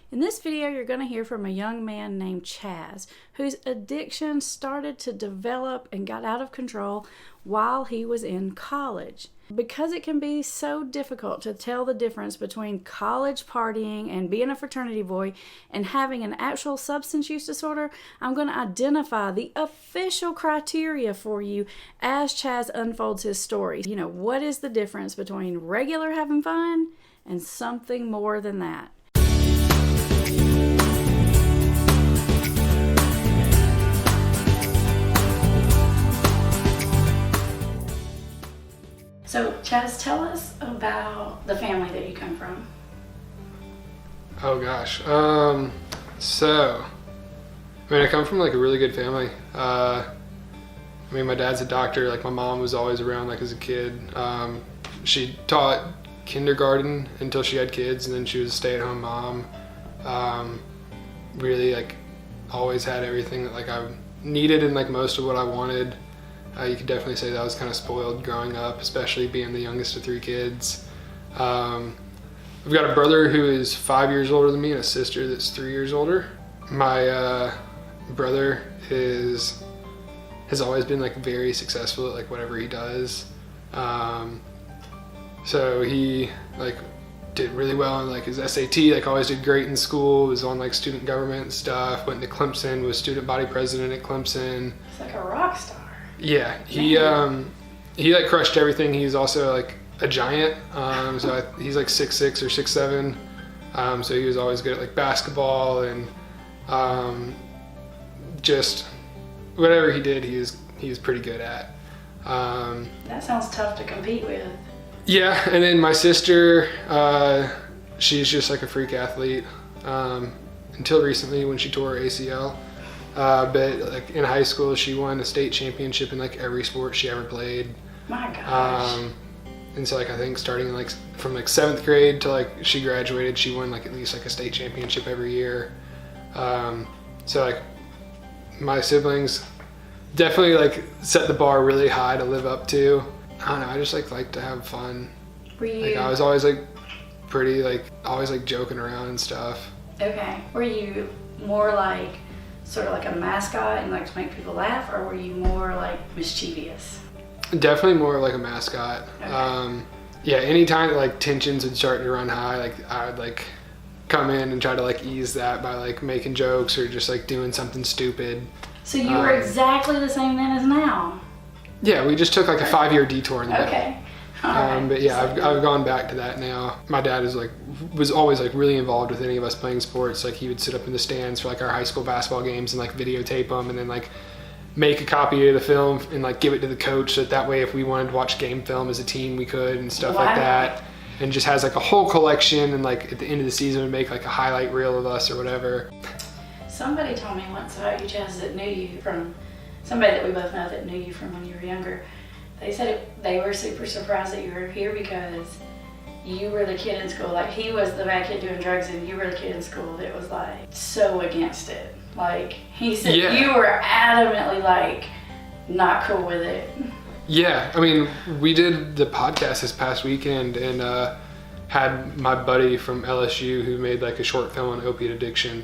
In this video, you're going to hear from a young man named Chaz, whose addiction started to develop and got out of control while he was in college. Because it can be so difficult to tell the difference between college partying and being a fraternity boy and having an actual substance use disorder, I'm going to identify the official criteria for you as Chaz unfolds his story. You know, what is the difference between regular having fun and something more than that? So, Chaz, tell us about the family that you come from. Oh gosh. I come from like a really good family. My dad's a doctor. Like my mom was always around like as a kid. She taught kindergarten until she had kids, and then she was a stay-at-home mom. Really like always had everything that like I needed and like most of what I wanted. You could definitely say that I was kind of spoiled growing up, especially being the youngest of three kids. I've got a brother who is 5 years older than me and a sister that's 3 years older. My brother has always been like very successful at like whatever he does. So he like did really well in like his SAT, like always did great in school, was on like student government and stuff, went to Clemson, was student body president at Clemson. It's like a rock star. Yeah, he like crushed everything. He's also like a giant, he's like 6'6" or 6'7", so he was always good at like basketball and just whatever he did, he was pretty good at. That sounds tough to compete with. Yeah, and then my sister, she's just like a freak athlete, until recently when she tore her ACL. But like in high school, she won a state championship in like every sport she ever played. My gosh. And so like I think starting like from like 7th grade to like she graduated, she won like at least like a state championship every year. So like my siblings definitely like set the bar really high to live up to. I don't know, I just like to have fun. Were you? Like I was always like pretty like always like joking around and stuff. Okay. Were you more like sort of like a mascot and like to make people laugh, or were you more like mischievous? Definitely more like a mascot. Okay. Yeah, anytime like tensions would start to run high, like I would like come in and try to like ease that by like making jokes or just like doing something stupid. So you were exactly the same then as now? Yeah, we just took like a 5-year detour in the middle. Okay. Right. But yeah, I've gone back to that now. My dad was always like really involved with any of us playing sports. Like he would sit up in the stands for like our high school basketball games and like videotape them and then like make a copy of the film and like give it to the coach so that way if we wanted to watch game film as a team we could and stuff like that. And just has like a whole collection and like at the end of the season would make like a highlight reel of us or whatever. Somebody told me once about you, Chaz, that knew you from somebody that we both know that knew you from when you were younger. They said they were super surprised that you were here because you were the kid in school. Like he was the bad kid doing drugs and you were the kid in school that was like so against it. Like he said you were adamantly like not cool with it. Yeah, I mean, we did the podcast this past weekend and had my buddy from LSU who made like a short film on opiate addiction.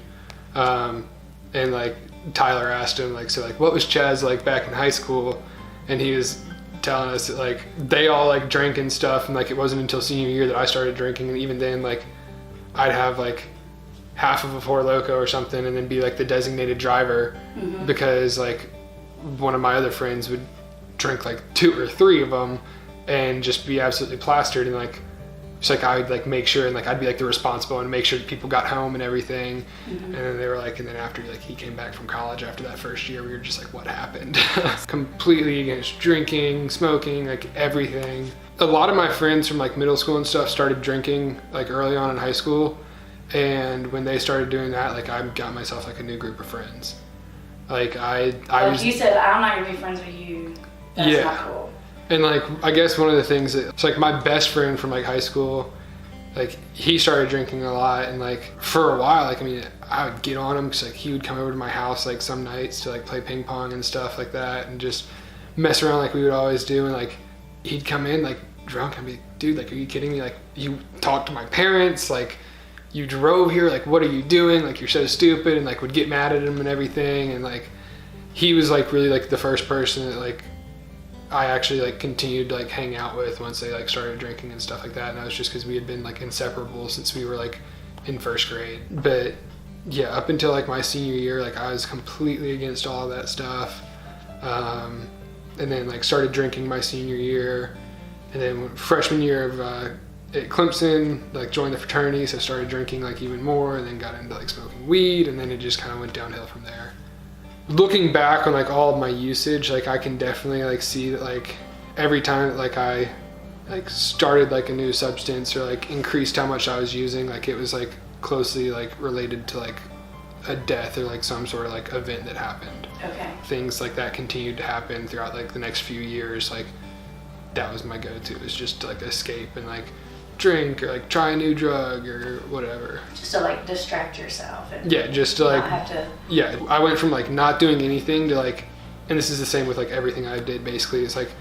And like Tyler asked him like, so like what was Chaz like back in high school? And he was telling us that like they all like drank and stuff, and like it wasn't until senior year that I started drinking, and even then like I'd have like half of a Four Loko or something and then be like the designated driver because like one of my other friends would drink like 2 or 3 of them and just be absolutely plastered, and like just like I would like make sure and like I'd be like the responsible and make sure that people got home and everything. And then they were like, and then after like he came back from college after that first year, we were just like, what happened? Completely against drinking, smoking, like everything. A lot of my friends from like middle school and stuff started drinking like early on in high school, and when they started doing that, like I got myself like a new group of friends. Like you said, I'm not gonna be friends with you. That's not cool. And like, I guess one of the things that, it's like my best friend from like high school, like he started drinking a lot, and like for a while, like, I mean, I would get on him because like he would come over to my house like some nights to like play ping pong and stuff like that and just mess around like we would always do. And like he'd come in like drunk and I'd be, dude, like, are you kidding me? Like you talk to my parents, like you drove here, like what are you doing, like you're so stupid, and like would get mad at him and everything. And like he was like really like the first person that like I actually like continued to like hang out with once they like started drinking and stuff like that. And that was just because we had been like inseparable since we were like in first grade. But yeah, up until like my senior year, like I was completely against all of that stuff. And then like started drinking my senior year, and then freshman year of at Clemson, like joined the fraternity, so started drinking like even more, and then got into like smoking weed, and then it just kind of went downhill from there. Looking back on like all of my usage, like I can definitely like see that like every time that like I like started like a new substance or like increased how much I was using, like it was like closely like related to like a death or like some sort of like event that happened. Okay. Things like that continued to happen throughout like the next few years. Like that was my go-to, was just to like escape and like drink or like try a new drug or whatever. Just to like distract yourself. And yeah, just to like, not have to... yeah, I went from like not doing anything to like, and this is the same with like everything I did basically. It's like,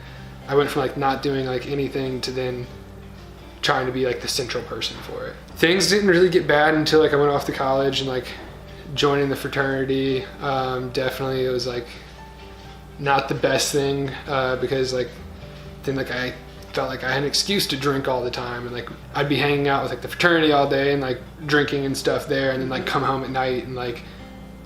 I went from like not doing like anything to then trying to be like the central person for it. Things didn't really get bad until like I went off to college and like joining the fraternity. Definitely it was like not the best thing because like then like I felt like I had an excuse to drink all the time, and like I'd be hanging out with like the fraternity all day and like drinking and stuff there, and then like come home at night and like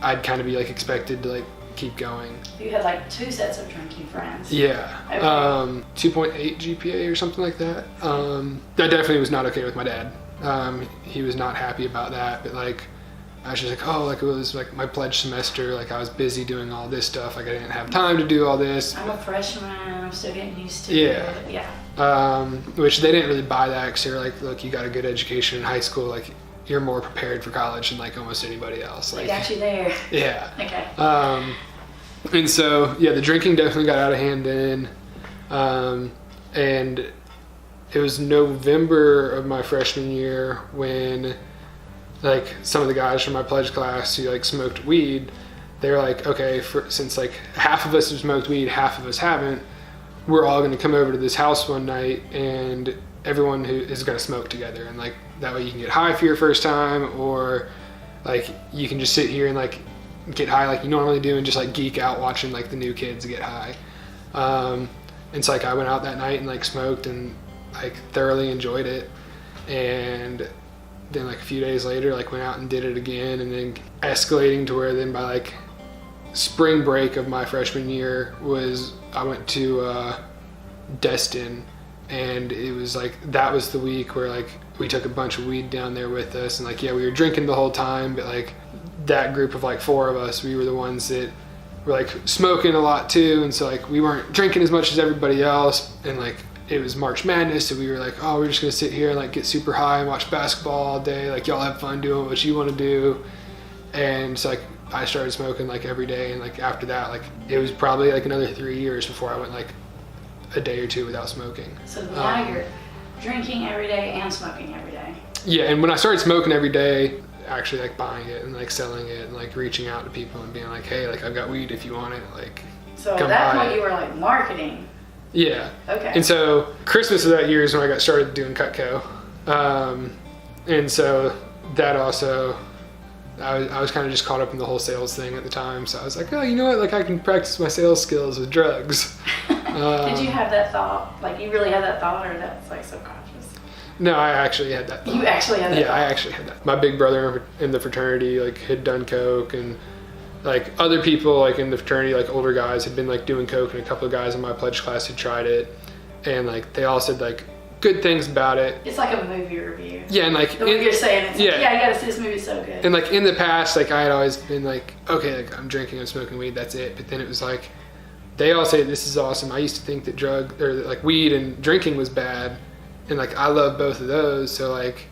I'd kind of be like expected to like keep going. You had like 2 sets of drinking friends. Yeah. Okay. 2.8 GPA or something like that. That definitely was not okay with my dad. He was not happy about that, but like I was just like, oh, like it was like my pledge semester, like I was busy doing all this stuff, like I didn't have time to do all this. I'm a freshman, I'm still getting used to yeah. it. Yeah. Which they didn't really buy that, because they were like, look, you got a good education in high school, like you're more prepared for college than like almost anybody else. Like, got you there. Yeah. Okay. And so, yeah, the drinking definitely got out of hand then. And it was November of my freshman year when like some of the guys from my pledge class who like smoked weed, they were like, okay, since like half of us have smoked weed, half of us haven't, we're all going to come over to this house one night and everyone who is going to smoke together, and like that way you can get high for your first time, or like you can just sit here and like get high like you normally do and just like geek out watching like the new kids get high. And so like I went out that night and like smoked and like thoroughly enjoyed it, and then like a few days later like went out and did it again, and then escalating to where then by like spring break of my freshman year was I went to Destin, and it was like that was the week where like we took a bunch of weed down there with us, and like yeah, we were drinking the whole time, but like that group of like 4 of us, we were the ones that were like smoking a lot too, and so like we weren't drinking as much as everybody else, and like it was March Madness, so we were like, oh, we're just gonna sit here and like get super high and watch basketball all day, like y'all have fun doing what you want to do. And so like I started smoking like every day, and like after that like it was probably like another 3 years before I went like a day or 2 without smoking. So now you're drinking every day and smoking every day. Yeah, and when I started smoking every day, actually like buying it and like selling it and like reaching out to people and being like, hey, like I've got weed if you want it, like so at that point you were like marketing. Yeah. Okay. And so Christmas of that year is when I got started doing Cutco. And so that also, I was kind of just caught up in the whole sales thing at the time. So I was like, oh, you know what? Like I can practice my sales skills with drugs. Did you have that thought? Like you really had that thought, or that's like subconscious? No, I actually had that thought. You actually had that Yeah, thought? I actually had that. My big brother in the fraternity like had done coke, and like other people like in the fraternity, like older guys had been like doing coke, and a couple of guys in my pledge class had tried it, and like they all said like good things about it. It's like a movie review. Yeah, and like the way you're saying it, yeah, like, yeah, I gotta see this movie, so good. And like in the past, like I had always been like, okay, like I'm drinking, I'm smoking weed, that's it. But then it was like they all say this is awesome. I used to think that like weed and drinking was bad, and like I love both of those, so like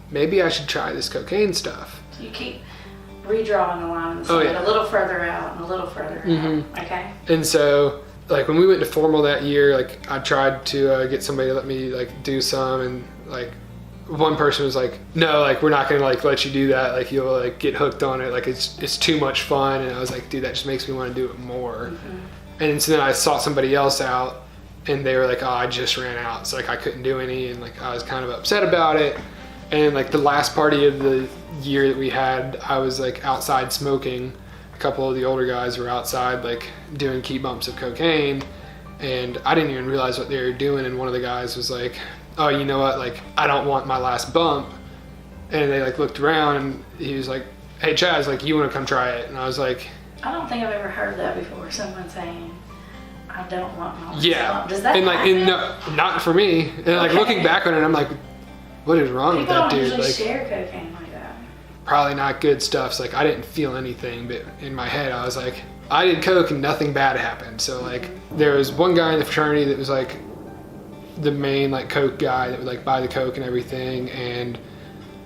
maybe I should try this cocaine stuff. You keep redrawing the lines, a little further out and a little further out. Okay. And so like when we went to formal that year, like I tried to get somebody to let me like do some, and like one person was like, no, like we're not gonna like let you do that, like you'll like get hooked on it, like it's too much fun. And I was like, dude, that just makes me want to do it more. And so then I sought somebody else out, and they were like, oh, I just ran out, so like I couldn't do any, and like I was kind of upset about it. And like the last party of the year that we had, I was like outside smoking. A couple of the older guys were outside like doing key bumps of cocaine, and I didn't even realize what they were doing. And one of the guys was like, oh, you know what, like I don't want my last bump. And they like looked around and he was like, hey Chaz, like you want to come try it? And I was like, I don't think I've ever heard that before, someone saying I don't want my last yeah. bump. Does that and like happen? and no, not for me. And like looking back on it, I'm like, what is wrong with that dude? People don't Like usually share cocaine like that. probably not good stuff. So like I didn't feel anything, but in my head I was like, I did coke and nothing bad happened. So like there was one guy in the fraternity that was like the main like coke guy that would like buy the coke and everything, and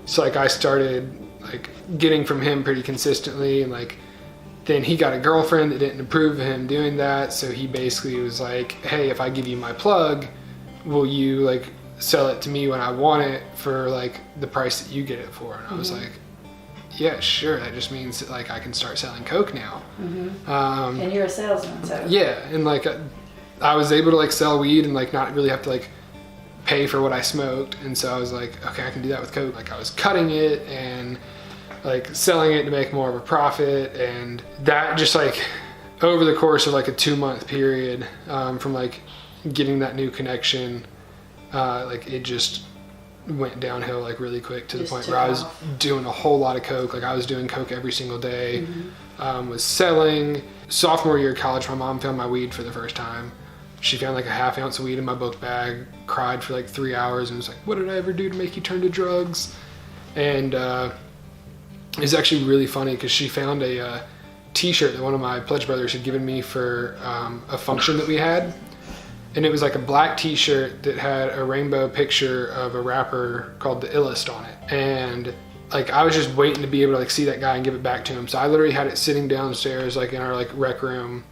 so like I started like getting from him pretty consistently, and like then he got a girlfriend that didn't approve of him doing that, so he basically was like, hey, if I give you my plug, will you like sell it to me when I want it for like the price that you get it for? And I was like, yeah, sure, that just means that like I can start selling coke now. And you're a salesman, so yeah, and like I was able to like sell weed and like not really have to like pay for what I smoked, and so I was like, okay, I can do that with coke. Like I was cutting it and like selling it to make more of a profit, and that just like over the course of like a 2-month period, from like getting that new connection, like it just went downhill like really quick to the point where I was doing a whole lot of coke. Like I was doing coke every single day, was selling. Sophomore year of college, my mom found my weed for the first time. She found like a half ounce of weed in my book bag, cried for like 3 hours and was like, what did I ever do to make you turn to drugs? And it's actually really funny because she found a t-shirt that one of my pledge brothers had given me for a function that we had. And it was like a black t-shirt that had a rainbow picture of a rapper called The Illest on it. And like I was just waiting to be able to like see that guy and give it back to him. So I literally had it sitting downstairs like in our like rec room,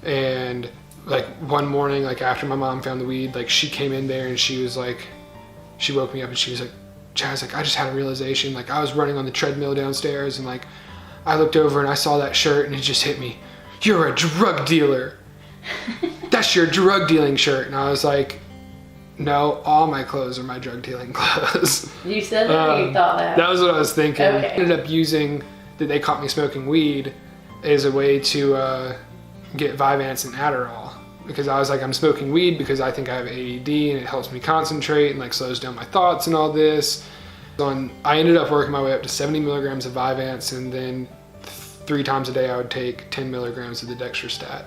and like one morning, like after my mom found the weed, like she came in there and she was like, she woke me up and she was like, Chaz, like I just had a realization. Like I was running on the treadmill downstairs and like I looked over and I saw that shirt and it just hit me. You're a drug dealer. That's your drug dealing shirt. And I was like, no, all my clothes are my drug dealing clothes. You said that or you thought that? That was what I was thinking. Okay. I ended up using that they caught me smoking weed as a way to get Vyvanse and Adderall, because I was like, I'm smoking weed because I think I have ADD and it helps me concentrate and like slows down my thoughts and all this. I ended up working my way up to 70 milligrams of Vyvanse, and then 3 times a day I would take 10 milligrams of the dextrostat.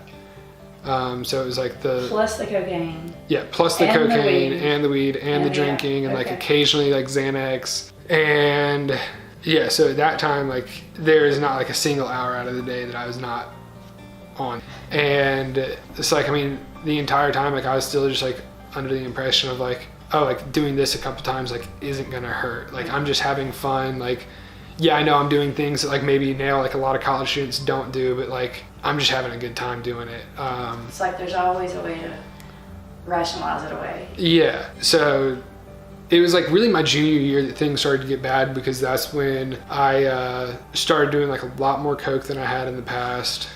So it was like plus the cocaine. Yeah, plus the cocaine and the weed and the drinking and like occasionally like Xanax. And yeah, so at that time, like there is not like a single hour out of the day that I was not on. And it's like, I mean, the entire time, like I was still just like under the impression of like, oh, like doing this a couple times like isn't gonna hurt. Like I'm just having fun. Like, yeah, I know I'm doing things that like maybe now like a lot of college students don't do, but like I'm just having a good time doing it. It's like there's always a way to rationalize it away. Yeah, so it was like really my junior year that things started to get bad, because that's when I started doing like a lot more coke than I had in the past.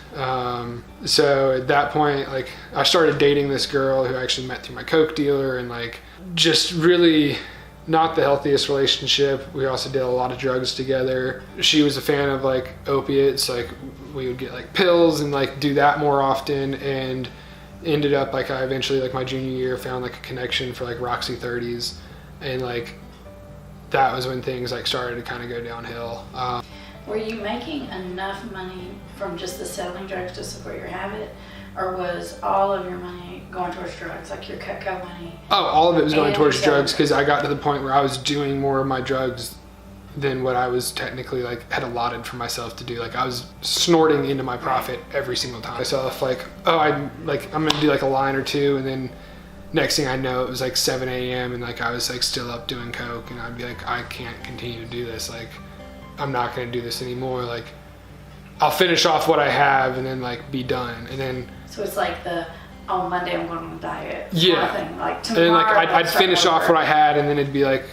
So at that point, like I started dating this girl who I actually met through my coke dealer, and like just really not the healthiest relationship. We also did a lot of drugs together. She was a fan of like opiates, like we would get like pills and like do that more often, and ended up like I eventually like my junior year found like a connection for like Roxy 30s, and like that was when things like started to kind of go downhill. Were you making enough money from just the selling drugs to support your habit, or was all of your money going towards drugs, like your Cutco money? Oh, all of it was going towards drugs, because I got to the point where I was doing more of my drugs than what I was technically like had allotted for myself to do. Like I was snorting into my profit every single time. Myself like, oh, I'm gonna do like a line or two, and then next thing I know it was like 7 a.m. and like I was like still up doing coke, and I'd be like, I can't continue to do this. Like I'm not gonna do this anymore. Like I'll finish off what I have and then like be done. And then so it's like on Monday I'm going on a diet. Yeah. Thing. Like tomorrow, and then like I'd finish over. off what I had, and then it'd be like,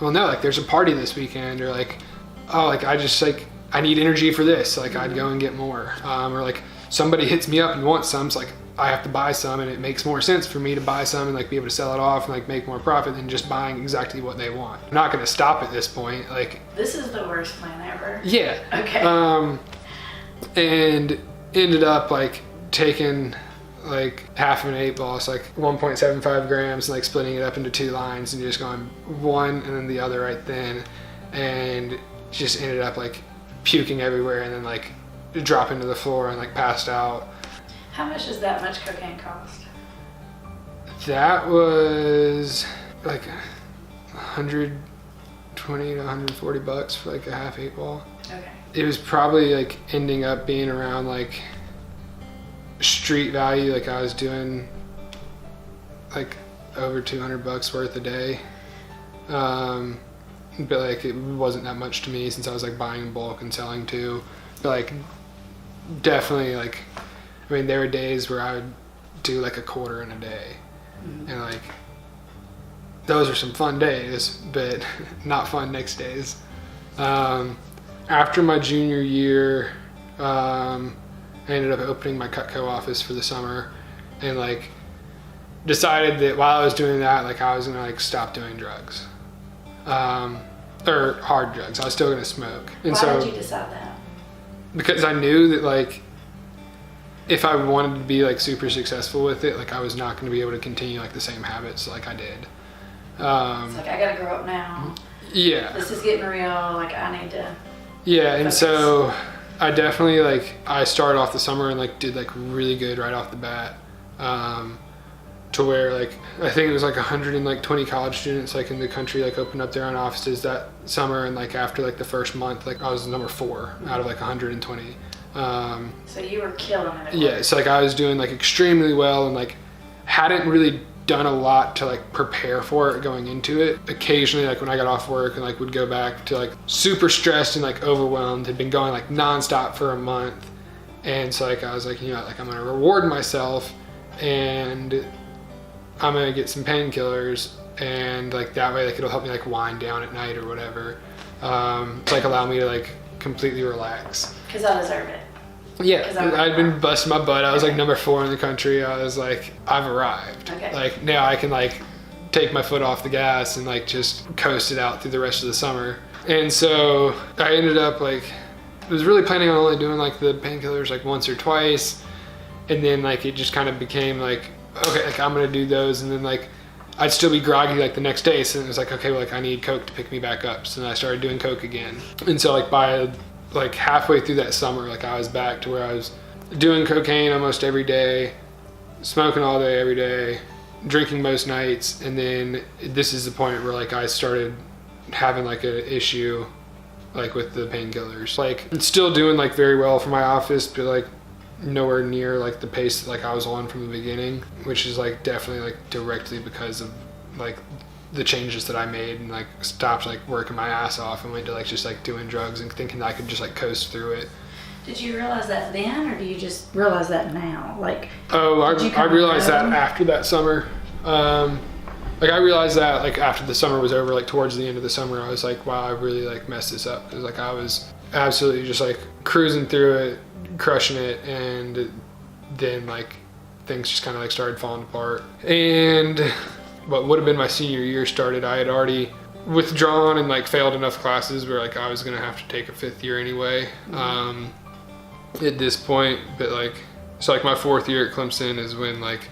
well, no, like there's a party this weekend, or like, oh, like I just like I need energy for this. So, like I'd go and get more, or like somebody hits me up and wants some. It's like I have to buy some, and it makes more sense for me to buy some and like be able to sell it off and like make more profit than just buying exactly what they want. I'm not going to stop at this point. Like, this is the worst plan ever. Yeah. Okay. And ended up like taking like half of an 8-ball, so like 1.75 grams, and like splitting it up into 2 lines and just going one and then the other right then, and just ended up like puking everywhere and then like dropping to the floor and like passed out. How much does that much cocaine cost? That was like $120 to $140 for like a half 8-ball. Okay. It was probably like ending up being around like street value. Like I was doing like over $200 worth a day. But like it wasn't that much to me since I was like buying in bulk and selling too. But like definitely like, I mean, there were days where I would do like a quarter in a day. Mm-hmm. And like, those are some fun days, but not fun next days. After my junior year, I ended up opening my Cutco office for the summer, and like decided that while I was doing that, like I was gonna like stop doing drugs, or hard drugs. I was still gonna smoke. And Why did you decide that? Because I knew that like if I wanted to be like super successful with it, like I was not going to be able to continue like the same habits like I did. It's like, I gotta grow up now. Yeah. This is getting real. Like, I need to. Yeah, and so I definitely like, I started off the summer and like did like really good right off the bat. To where like, I think it was like 120 college students like in the country like opened up their own offices that summer, and like after like the first month, like I was number 4 out of like 120. So you were killing it. Yeah, so like I was doing like extremely well, and like hadn't really done a lot to like prepare for it going into it. Occasionally, like when I got off work and like would go back to like super stressed and like overwhelmed, had been going like nonstop for a month. And so like I was like, you know, like I'm gonna reward myself and I'm gonna get some painkillers, and like that way like it'll help me like wind down at night or whatever. To like allow me to like completely relax. Because I deserve it. Yeah, I'd been busting my butt. I was like number 4 in the country. I was like, I've arrived. Okay. Like now I can like take my foot off the gas and like just coast it out through the rest of the summer. And so I ended up like, I was really planning on only doing like the painkillers like once or twice. And then like it just kind of became like, okay, like I'm gonna do those, and then like I'd still be groggy like the next day. So it was like, okay, well, like I need Coke to pick me back up. So then I started doing Coke again. And so like by like halfway through that summer, like I was back to where I was doing cocaine almost every day, smoking all day every day, drinking most nights. And then this is the point where like I started having like an issue like with the painkillers. Like I'm still doing like very well for my office, but like nowhere near like the pace that like I was on from the beginning, which is like definitely like directly because of like the changes that I made, and like stopped like working my ass off and went to like just like doing drugs and thinking that I could just like coast through it. Did you realize that then, or do you just realize that now? Like, I realized that after that summer. Like I realized that like after the summer was over, like towards the end of the summer, I was like, wow, I really like messed this up, because like I was absolutely just like cruising through it, crushing it, and then like things just kind of like started falling apart. And what would have been my senior year started. I had already withdrawn and like failed enough classes where like I was gonna have to take a 5th year anyway. At this point, but like so like my 4th year at Clemson is when like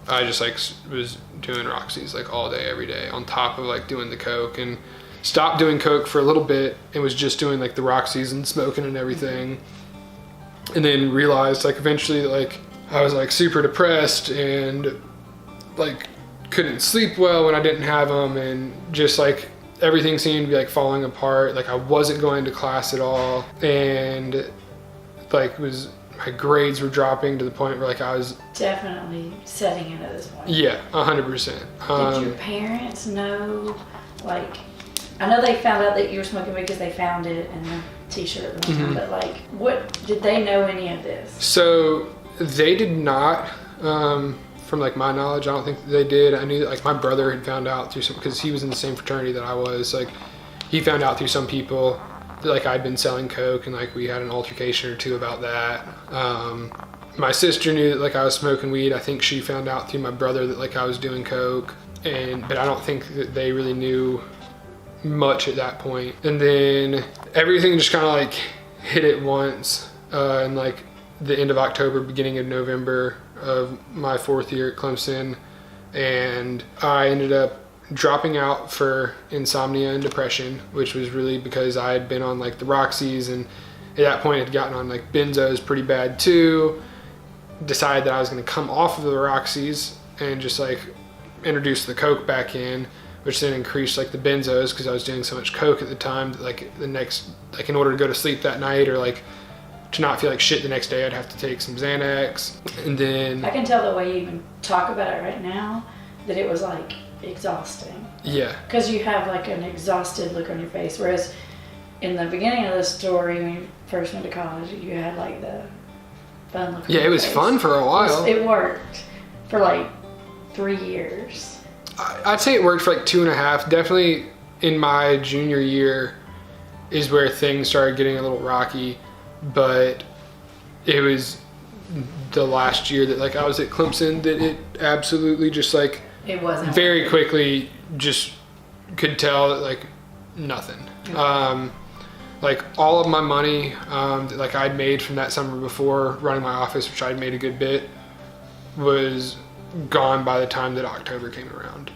I just like was doing Roxy's like all day every day on top of like doing the Coke, and stopped doing Coke for a little bit and was just doing like the Roxy's and smoking and everything. And then realized like eventually like I was like super depressed and like couldn't sleep well when I didn't have them, and just like everything seemed to be like falling apart. Like I wasn't going to class at all, and like my grades were dropping to the point where like I was definitely setting in at this point. Yeah, 100%. Did your parents know, like, I know they found out that you were smoking because they found it in the t-shirt one time, but like, what, did they know any of this? So they did not, from like my knowledge, I don't think they did. I knew that like my brother had found out through some, because he was in the same fraternity that I was, like he found out through some people that like I'd been selling Coke, and like we had an altercation or two about that. my sister knew that like I was smoking weed. I think she found out through my brother that like I was doing coke, but I don't think that they really knew much at that point. And then everything just kind of like hit at once in like the end of October, beginning of November of my 4th year at Clemson, and I ended up dropping out for insomnia and depression, which was really because I had been on like the Roxys, and at that point had gotten on like Benzos pretty bad too. Decided that I was going to come off of the Roxys and just like introduce the coke back in, which then increased like the Benzos because I was doing so much coke at the time that like the next, like in order to go to sleep that night or like to not feel like shit the next day, I'd have to take some Xanax. And then I can tell the way you even talk about it right now that it was like exhausting. Yeah. Because you have like an exhausted look on your face, whereas in the beginning of the story when you first went to college, you had like the fun look on your it was face. fun for a while. It worked for like 3 years. I'd say it worked for like 2.5. Definitely in my junior year is where things started getting a little rocky, but it was the last year that like I was at Clemson that it absolutely just like it wasn't very quickly just could tell that like nothing. Okay. Like all of my money that like I'd made from that summer before running my office, which I'd made a good bit, was gone by the time that October came around.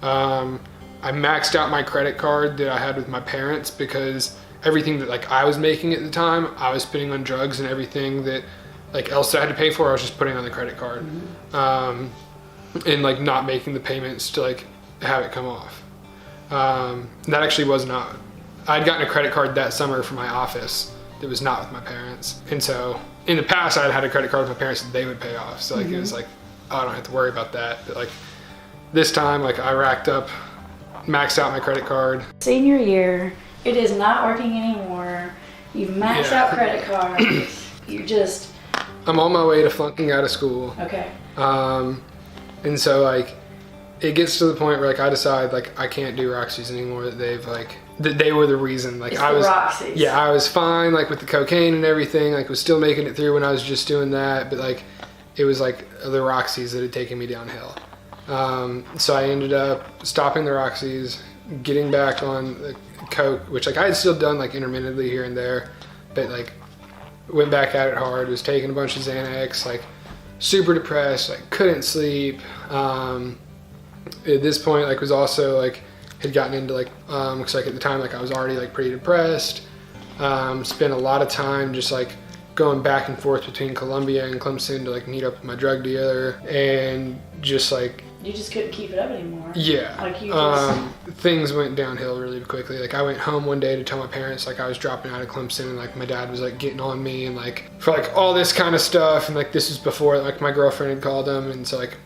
I maxed out my credit card that I had with my parents because everything that like I was making at the time, I was spending on drugs, and everything that like else that I had to pay for, I was just putting on the credit card. And like not making the payments to like have it come off. That actually was not, I'd gotten a credit card that summer for my office that was not with my parents. And so in the past I'd had a credit card with my parents that they would pay off. So like it was like, oh, I don't have to worry about that. But like this time, like I maxed out my credit card. Senior year, it is not working anymore. You've maxed out credit cards. I'm on my way to flunking out of school. Okay. And so like it gets to the point where like I decide like I can't do Roxy's anymore, that they were the reason. Like it's I was Roxy's. Yeah, I was fine like with the cocaine and everything, like was still making it through when I was just doing that, but like it was like the Roxy's that had taken me downhill. So I ended up stopping the Roxy's, getting back on the coke, which like I had still done like intermittently here and there, but like went back at it hard, was taking a bunch of Xanax, like super depressed, like couldn't sleep. At this point like was also like had gotten into like looks like at the time like I was already like pretty depressed. Spent a lot of time just like going back and forth between Columbia and Clemson to like meet up with my drug dealer, and just like you just couldn't keep it up anymore. Yeah. Like you just things went downhill really quickly. Like I went home one day to tell my parents like I was dropping out of Clemson, and like my dad was like getting on me and like for like all this kind of stuff, and like this was before like my girlfriend had called them, and so like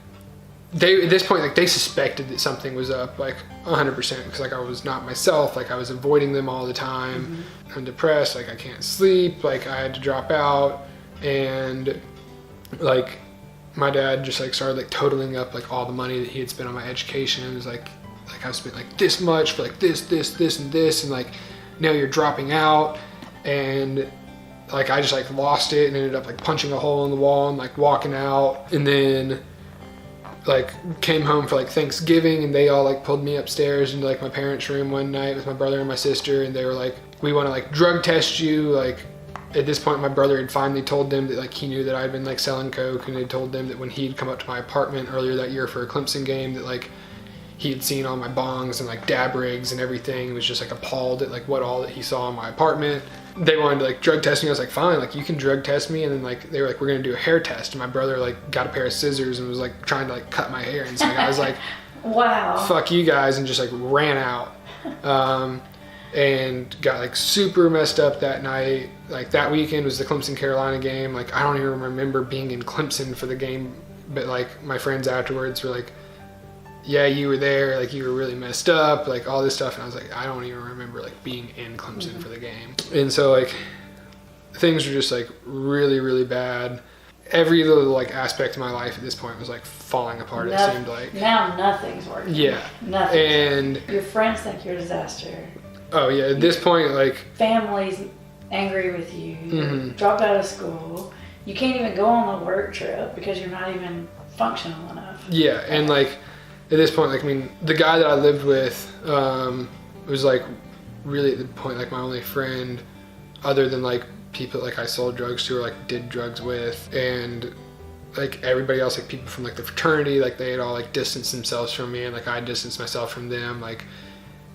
they at this point like they suspected that something was up like 100% because like I was not myself, like I was avoiding them all the time. I'm depressed, like I can't sleep, like I had to drop out, and like my dad just like started like totaling up like all the money that he had spent on my education. It was like I've spent like this much for like this and this, and like now you're dropping out. And like I just like lost it and ended up like punching a hole in the wall and like walking out. And then like came home for like Thanksgiving, and they all like pulled me upstairs into like my parents' room one night with my brother and my sister, and they were like, we want to like drug test you. Like at this point my brother had finally told them that like he knew that I'd been like selling coke, and had told them that when he'd come up to my apartment earlier that year for a Clemson game that like he had seen all my bongs and like dab rigs and everything, was just like appalled at like what all that he saw in my apartment. They wanted to like drug test me. I was like, fine, like you can drug test me. And then like they were like, we're gonna do a hair test, and my brother like got a pair of scissors and was like trying to like cut my hair, and so like, I was like, wow, fuck you guys, and just like ran out. And got like super messed up that night. Like that weekend was the Clemson Carolina game. Like I don't even remember being in Clemson for the game, but like my friends afterwards were like, yeah, you were there, like you were really messed up, like all this stuff. And I was like, I don't even remember like being in Clemson for the game. And so like things were just like really, really bad. Every little like aspect of my life at this point was like falling apart. It seemed like now nothing's working. Yeah. Nothing. And your friends think you're a disaster. Oh yeah, at this point like family's angry with you. Dropped out of school. You can't even go on the work trip because you're not even functional enough. Yeah, and like at this point, like I mean, the guy that I lived with was like really at the point like my only friend, other than like people like I sold drugs to or like did drugs with, and like everybody else, like people from like the fraternity, like they had all like distanced themselves from me, and like I distanced myself from them. Like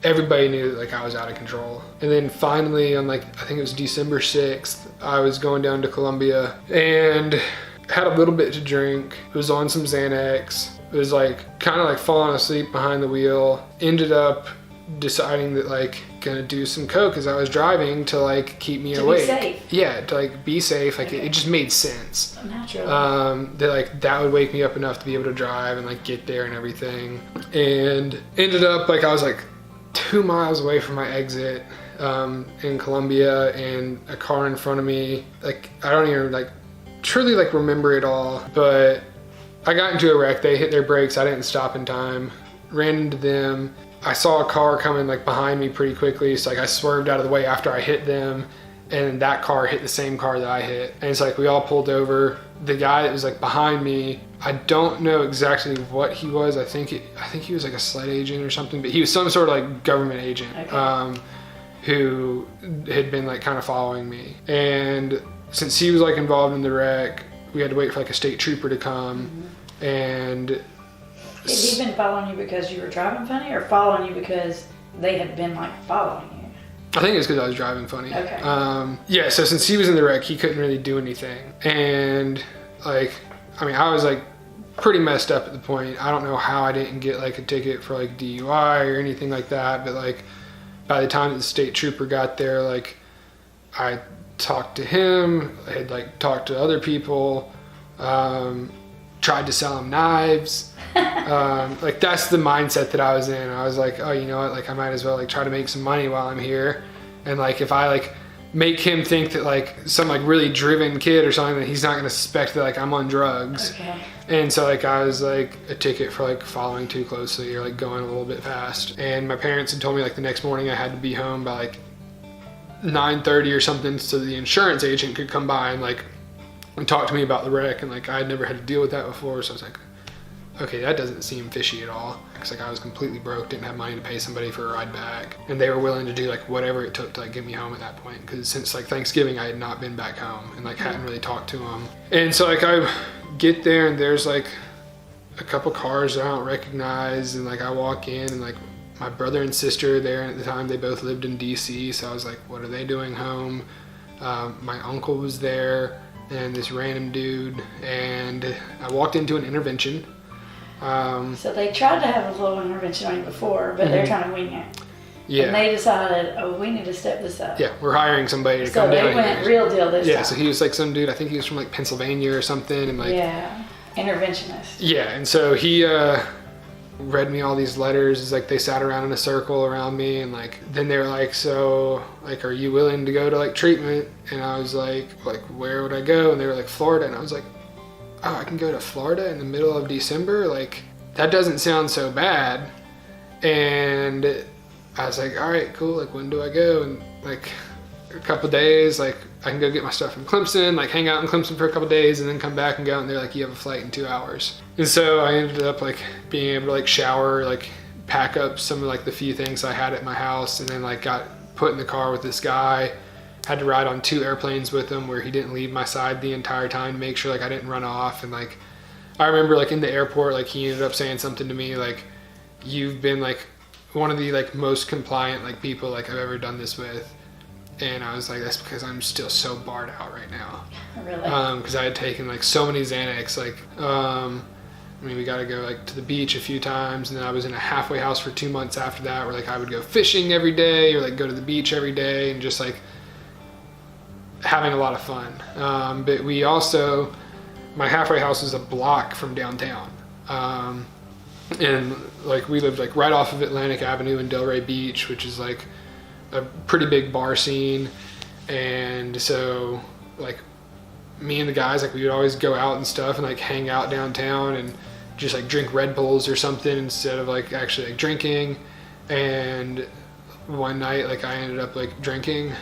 everybody knew that like I was out of control. And then finally on like I think it was December 6th, I was going down to Columbia and had a little bit to drink. It was on some Xanax. It was like kind of like falling asleep behind the wheel. Ended up deciding that like gonna do some coke as I was driving to like keep me awake. Be safe. Yeah, to like be safe. Like it just made sense. Naturally. That like that would wake me up enough to be able to drive and like get there and everything. And ended up like I was like 2 miles away from my exit in Columbia, and a car in front of me. Like I don't even like truly like remember it all, but I got into a wreck. They hit their brakes. I didn't stop in time. Ran into them. I saw a car coming like behind me pretty quickly, so like I swerved out of the way after I hit them, and that car hit the same car that I hit. And it's like we all pulled over. The guy that was like behind me, I don't know exactly what he was. I think he was like a SLED agent or something, but he was some sort of like government agent. Okay. Who had been like kind of following me. And since he was like involved in the wreck, we had to wait for like a state trooper to come. Mm-hmm. And had he been following you because you were driving funny, or following you because they had been like following you? I think it's because I was driving funny. Okay. Yeah, so since he was in the wreck, he couldn't really do anything. And like, I mean, I was like pretty messed up at the point. I don't know how I didn't get like a ticket for like DUI or anything like that, but like by the time that the state trooper got there, like I talked to him, I had like talked to other people, tried to sell him knives. Like that's the mindset that I was in. I was like, oh, you know what, like I might as well like try to make some money while I'm here. And like if I like make him think that like some like really driven kid or something, that he's not gonna suspect that like I'm on drugs. Okay. And so like I was like a ticket for like following too closely or like going a little bit fast. And my parents had told me like the next morning I had to be home by like 9:30 or something, so the insurance agent could come by and like and talk to me about the wreck. And like I had never had to deal with that before, so I was like, okay, that doesn't seem fishy at all. Because like I was completely broke, didn't have money to pay somebody for a ride back, and they were willing to do like whatever it took to like get me home at that point. Because since like Thanksgiving, I had not been back home and like hadn't really talked to them. And so like I get there and there's like a couple cars that I don't recognize, and like I walk in and like my brother and sister there, and at the time they both lived in DC, so I was like, what are they doing home? My uncle was there and this random dude, and I walked into an intervention. So they tried to have a little intervention on you before, but they're trying to wing it. Yeah. And they decided, oh, we need to step this up. Yeah, we're hiring somebody to come down here. So they went real deal this time. Yeah, so he was like some dude, I think he was from like Pennsylvania or something, and like... Yeah, interventionist. Yeah, and so he read me all these letters. It's like they sat around in a circle around me, and like then they were like, so like, are you willing to go to like treatment? And I was like where would I go? And they were like, Florida. And I was like, oh, I can go to Florida in the middle of December? Like, that doesn't sound so bad. And I was like, all right, cool. Like, when do I go? And like a couple days, like I can go get my stuff from Clemson, like hang out in Clemson for a couple days and then come back and go. And they're like, you have a flight in 2 hours. And so I ended up like being able to like shower, like pack up some of like the few things I had at my house, and then like got put in the car with this guy. Had to ride on 2 airplanes with him where he didn't leave my side the entire time to make sure like I didn't run off. And like I remember like in the airport, like he ended up saying something to me like, you've been like one of the like most compliant like people like I've ever done this with. And I was like, that's because I'm still so barred out right now. Really? Because I had taken like so many Xanax. Like I mean, we got to go like to the beach a few times, and then I was in a halfway house for 2 months after that, where like I would go fishing every day or like go to the beach every day and just like having a lot of fun. But we also, my halfway house is a block from downtown. And like we lived like right off of Atlantic Avenue in Delray Beach, which is like a pretty big bar scene. And so like me and the guys, like we would always go out and stuff and like hang out downtown and just like drink Red Bulls or something instead of like actually like drinking. And one night like I ended up like drinking,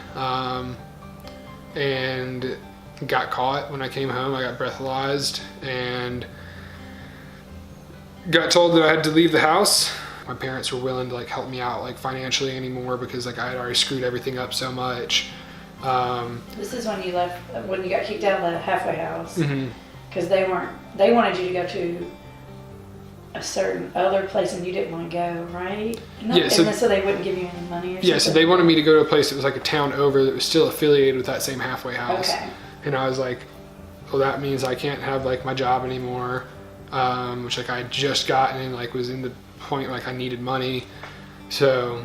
and got caught when I came home. I got breathalyzed and got told that I had to leave the house. My parents were willing to like help me out like financially anymore because like I had already screwed everything up so much. This is when you left, when you got kicked out of the halfway house, because mm-hmm. they wanted you to go to a certain other place and you didn't want to go, right? Yeah, so they wouldn't give you any money or something? Yeah, so they wanted me to go to a place that was like a town over that was still affiliated with that same halfway house. Okay. And I was like, well, that means I can't have like my job anymore, which like I had just gotten and like was in the point like I needed money. So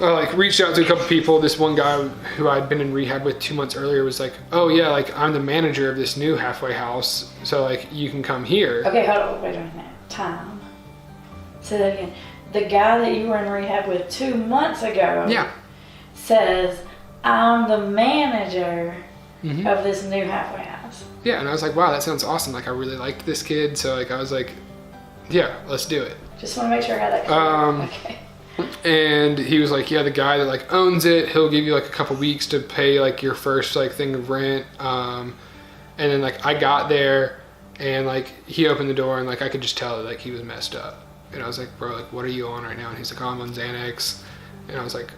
I like reached out to a couple people. This one guy who I'd been in rehab with 2 months earlier was like, oh yeah, like I'm the manager of this new halfway house, so like you can come here. Okay, hold on, wait a minute. Time. Say that again. The guy that you were in rehab with 2 months ago says, I'm the manager of this new halfway house. Yeah, and I was like, wow, that sounds awesome. Like I really liked this kid, so like I was like, yeah, let's do it. Just want to make sure I got that clear. Okay. And he was like, yeah, the guy that like owns it, he'll give you like a couple weeks to pay like your first like thing of rent. And then like I got there and like he opened the door and like I could just tell that like he was messed up. And I was like, bro, like what are you on right now? And he's like, oh, I'm on Xanax. And I was like,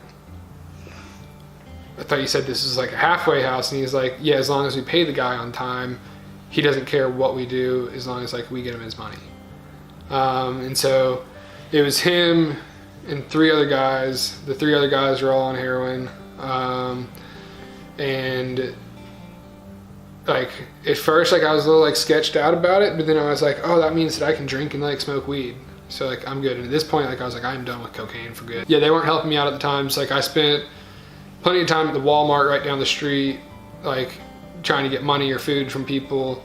I thought you said this was like a halfway house. And he's like, yeah, as long as we pay the guy on time, he doesn't care what we do as long as like we get him his money. And so it was him and 3 other guys. The 3 other guys were all on heroin. And like at first like I was a little like sketched out about it, but then I was like, oh, that means that I can drink and like smoke weed, so like I'm good. And at this point like I was like, I'm done with cocaine for good. Yeah, they weren't helping me out at the time, so like I spent plenty of time at the Walmart right down the street, like trying to get money or food from people.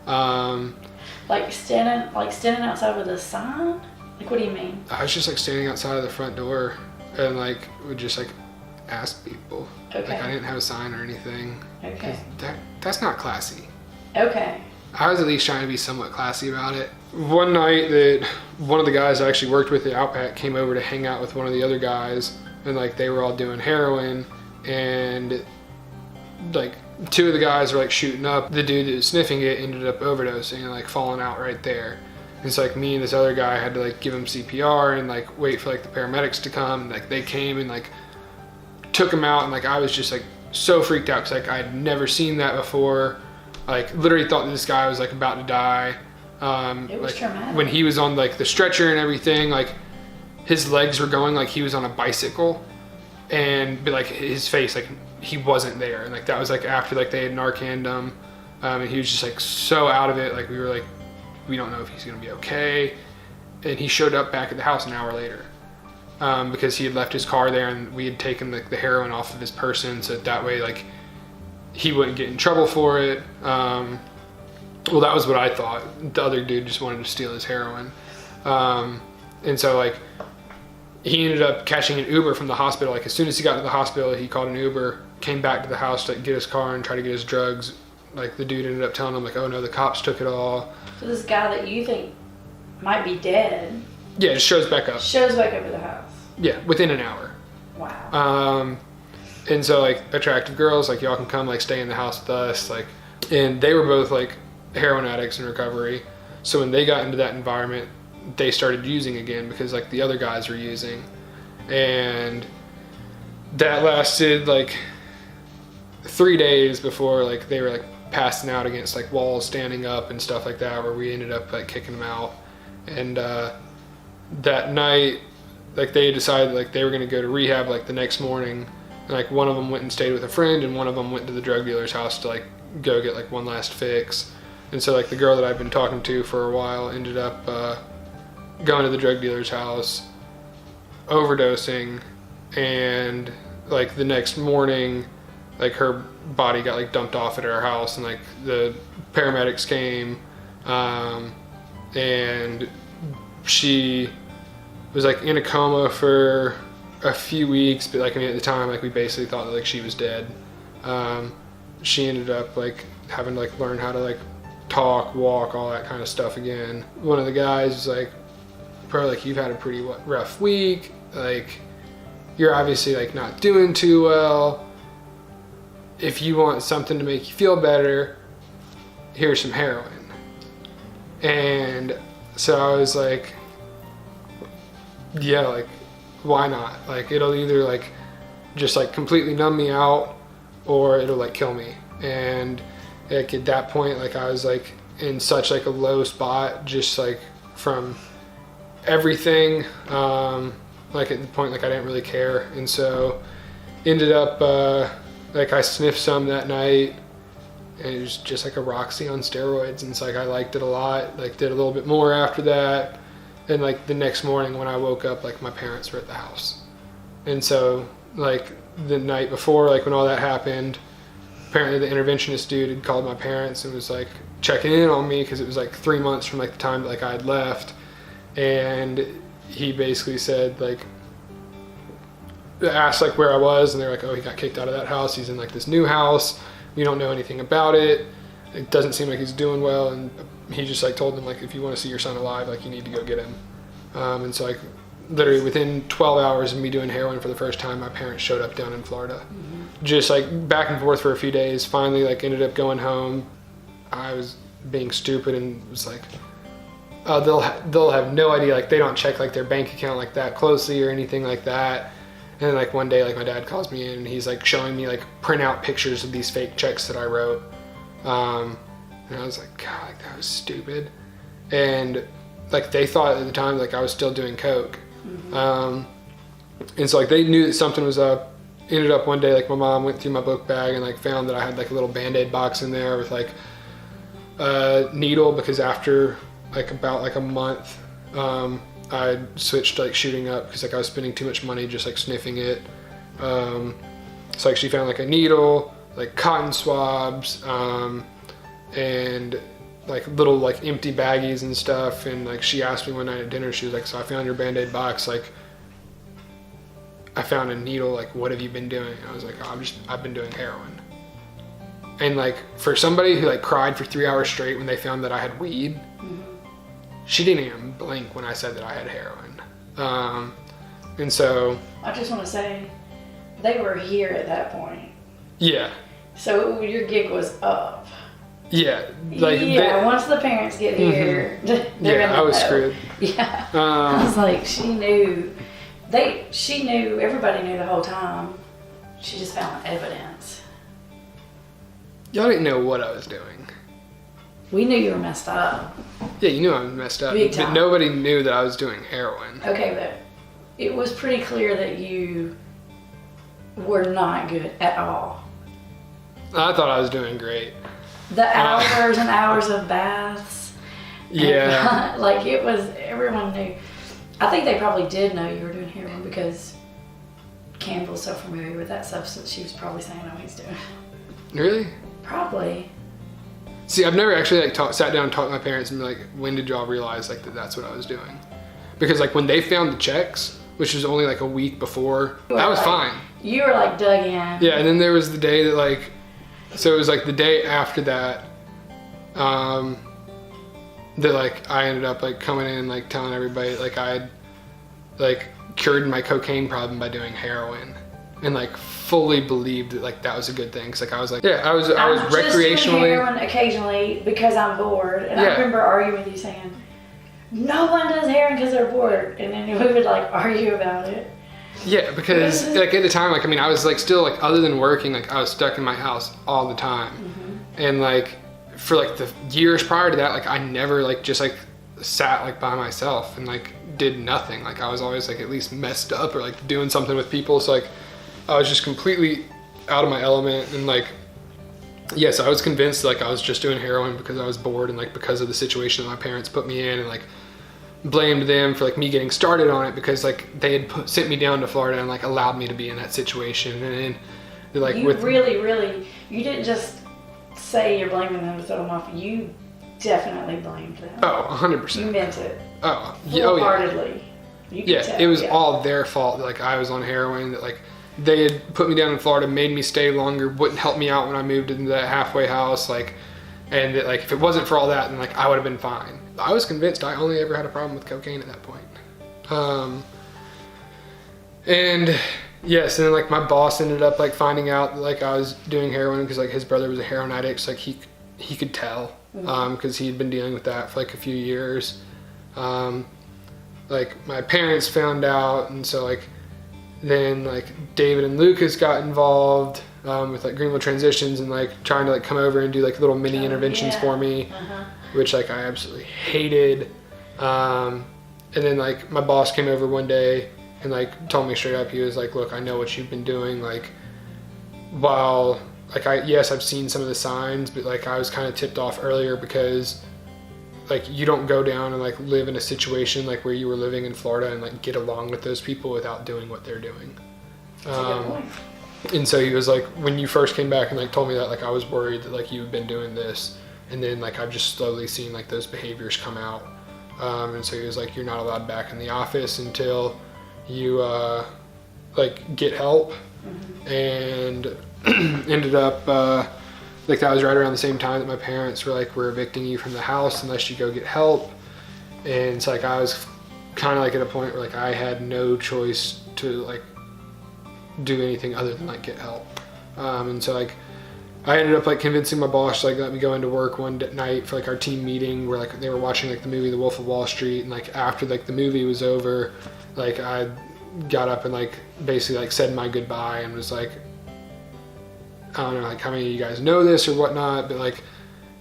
Like standing outside with a sign? Like, what do you mean? I was just like standing outside of the front door and like would just like ask people. Okay. Like I didn't have a sign or anything. Okay. That's not classy. Okay. I was at least trying to be somewhat classy about it. One night that one of the guys I actually worked with at Outback came over to hang out with one of the other guys, and like they were all doing heroin, and like 2 of the guys were like shooting up. The dude that was sniffing it ended up overdosing and like falling out right there. And so like me and this other guy had to like give him CPR and like wait for like the paramedics to come. And, like they came and like took him out, and like I was just like so freaked out because like I'd never seen that before. Like literally thought that this guy was like about to die. It was like traumatic. when he was on like the stretcher and everything, like his legs were going like he was on a bicycle, and but like his face, like he wasn't there. And like that was like after like they had Narcaned him, and he was just like so out of it. Like we were like, we don't know if he's gonna be okay. And he showed up back at the house an hour later, because he had left his car there and we had taken the heroin off of his person, so that way like he wouldn't get in trouble for it. Well, that was what I thought. The other dude just wanted to steal his heroin. And so like he ended up catching an Uber from the hospital. Like as soon as he got to the hospital, he called an Uber, came back to the house to get his car and try to get his drugs. Like the dude ended up telling him like, oh no, the cops took it all. So this guy that you think might be dead. Yeah, it shows back up. Shows back up at the house. Yeah, within an hour. Wow. And so like attractive girls, like y'all can come like stay in the house with us. Like, and they were both like heroin addicts in recovery. So when they got into that environment, they started using again because like the other guys were using. And that lasted like 3 days before like they were like passing out against like walls, standing up and stuff like that, where we ended up like kicking them out. And that night, like they decided like they were going to go to rehab like the next morning. And like one of them went and stayed with a friend, and one of them went to the drug dealer's house to like go get like one last fix. And so like the girl that I'd been talking to for a while ended up going to the drug dealer's house, overdosing, and like the next morning like her body got like dumped off at our house, and like the paramedics came, and she was like in a coma for a few weeks, but like I mean at the time like we basically thought that like she was dead. She ended up like having to like learn how to like talk, walk, all that kind of stuff again. One of the guys was like, bro, like you've had a pretty rough week, like you're obviously like not doing too well. if you want something to make you feel better, here's some heroin. And so I was like, yeah, like, why not? Like, it'll either like just like completely numb me out, or it'll like kill me. And like at that point, like I was like in such like a low spot, just like from everything, like at the point like I didn't really care. And so ended up like I sniffed some that night, and it was just like a Roxy on steroids, and it's like I liked it a lot, like did a little bit more after that. And like the next morning when I woke up, like my parents were at the house. And so like the night before, like when all that happened, apparently the interventionist dude had called my parents and was like checking in on me, because it was like 3 months from like the time that like I had left. And he basically said, like, asked like where I was, and they're like, oh, he got kicked out of that house, he's in like this new house, we don't know anything about it, it doesn't seem like he's doing well. And he just like told them, like, if you want to see your son alive, like you need to go get him. And so like literally within 12 hours of me doing heroin for the first time, my parents showed up down in Florida. Just like back and forth for a few days, finally like ended up going home. I was being stupid and was like, they'll have no idea, like they don't check like their bank account like that closely or anything like that. And then like one day, like my dad calls me in and he's like showing me like printout pictures of these fake checks that I wrote. And I was like, God, like that was stupid. And like they thought at the time like I was still doing coke. And so like they knew that something was up. Ended up one day, like my mom went through my book bag and like found that I had like a little Band-Aid box in there with like a needle, because after like about like a month, I switched to like shooting up because like I was spending too much money just like sniffing it. So like she found like a needle, like cotton swabs, and like little like empty baggies and stuff. And like she asked me one night at dinner, she was like, so I found your Band-Aid box, like I found a needle, like what have you been doing? I was like, oh, I've been doing heroin. And like for somebody who like cried for 3 hours straight when they found that I had weed, she didn't even blink when I said that I had heroin. And so I just want to say they were here at that point. Yeah. So your gig was up. Yeah. Like once the parents get here, they're I was screwed. Yeah. I was like, she knew, everybody knew the whole time. She just found evidence. Y'all didn't know what I was doing. We knew you were messed up. Yeah, you knew I was messed up. Big time. But nobody knew that I was doing heroin. Okay, but it was pretty clear that you were not good at all. I thought I was doing great. The hours and hours of baths. Yeah. And, like it was, everyone knew. I think they probably did know you were doing heroin because Campbell's so familiar with that substance. She was probably saying, "Oh, he's doing it." Really? Probably. See, I've never actually like sat down and talked to my parents and be like, when did y'all realize like that that's what I was doing? Because like when they found the checks, which was only like a week before, I was fine. You were like dug in. Yeah, and then there was the day that like, so it was like the day after that, that like I ended up like coming in and like telling everybody like I had like cured my cocaine problem by doing heroin, and like fully believed that like that was a good thing. Cause like I was like, yeah, I was recreationally just doing heroin occasionally because I'm bored. And I remember arguing with you saying, no one does heroin because they're bored, and then we would like argue about it. Yeah, because like at the time, like I mean, I was like still like other than working, like I was stuck in my house all the time, and like for like the years prior to that, like I never like just like sat like by myself and like did nothing. Like I was always like at least messed up or like doing something with people. So like I was just completely out of my element, and like yes, I was convinced like I was just doing heroin because I was bored and like because of the situation that my parents put me in, and like blamed them for like me getting started on it because like they had sent me down to Florida and like allowed me to be in that situation. And then they're like, you really, you didn't just say you're blaming them to throw them off. You definitely blamed them. Oh, 100%. You meant it. Oh, wholeheartedly. Yeah, it was all their fault that like I was on heroin, that like they had put me down in Florida, made me stay longer, wouldn't help me out when I moved into that halfway house, like, and that, like if it wasn't for all that, then like I would have been fine. I was convinced I only ever had a problem with cocaine at that point. And Yes, and then like my boss ended up like finding out that, like I was doing heroin because like his brother was a heroin addict, so like he could tell because he'd been dealing with that for like a few years. Like my parents found out, and so like then like David and Lucas got involved with like Greenville Transitions and like trying to like come over and do like little mini interventions for me, which like I absolutely hated. And then like my boss came over one day and like told me straight up, he was like, look, I know what you've been doing. Like, while like I've seen some of the signs, but like I was kind of tipped off earlier because like you don't go down and like live in a situation like where you were living in Florida and like get along with those people without doing what they're doing. And so he was like, when you first came back and like told me that, like I was worried that like you've been doing this, and then like I've just slowly seen like those behaviors come out. And so he was like, you're not allowed back in the office until you like get help. And ended up like that was right around the same time that my parents were like, we're evicting you from the house unless you go get help. And so like I was kind of like at a point where like I had no choice to like do anything other than like get help. And so like I ended up like convincing my boss to like let me go into work one night for like our team meeting where like they were watching like the movie The Wolf of Wall Street, and like after like the movie was over, like I got up and like basically like said my goodbye and was like, I don't know like how many of you guys know this or whatnot, but like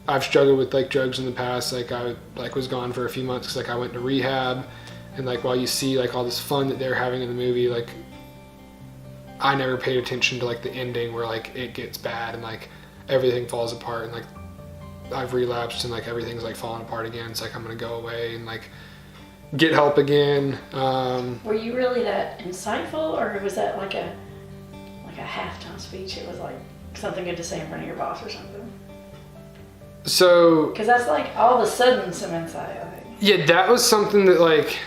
I've struggled with like drugs in the past. Like I like was gone for a few months because like I went to rehab, and like while you see like all this fun that they're having in the movie, like I never paid attention to like the ending where like it gets bad and like everything falls apart, and like I've relapsed and like everything's like falling apart again. It's like I'm gonna go away and like get help again. Were you really that insightful, or was that like a halftime speech? It was like something good to say in front of your boss or something? So because that's like all of a sudden some insight, I think. Yeah, that was something that like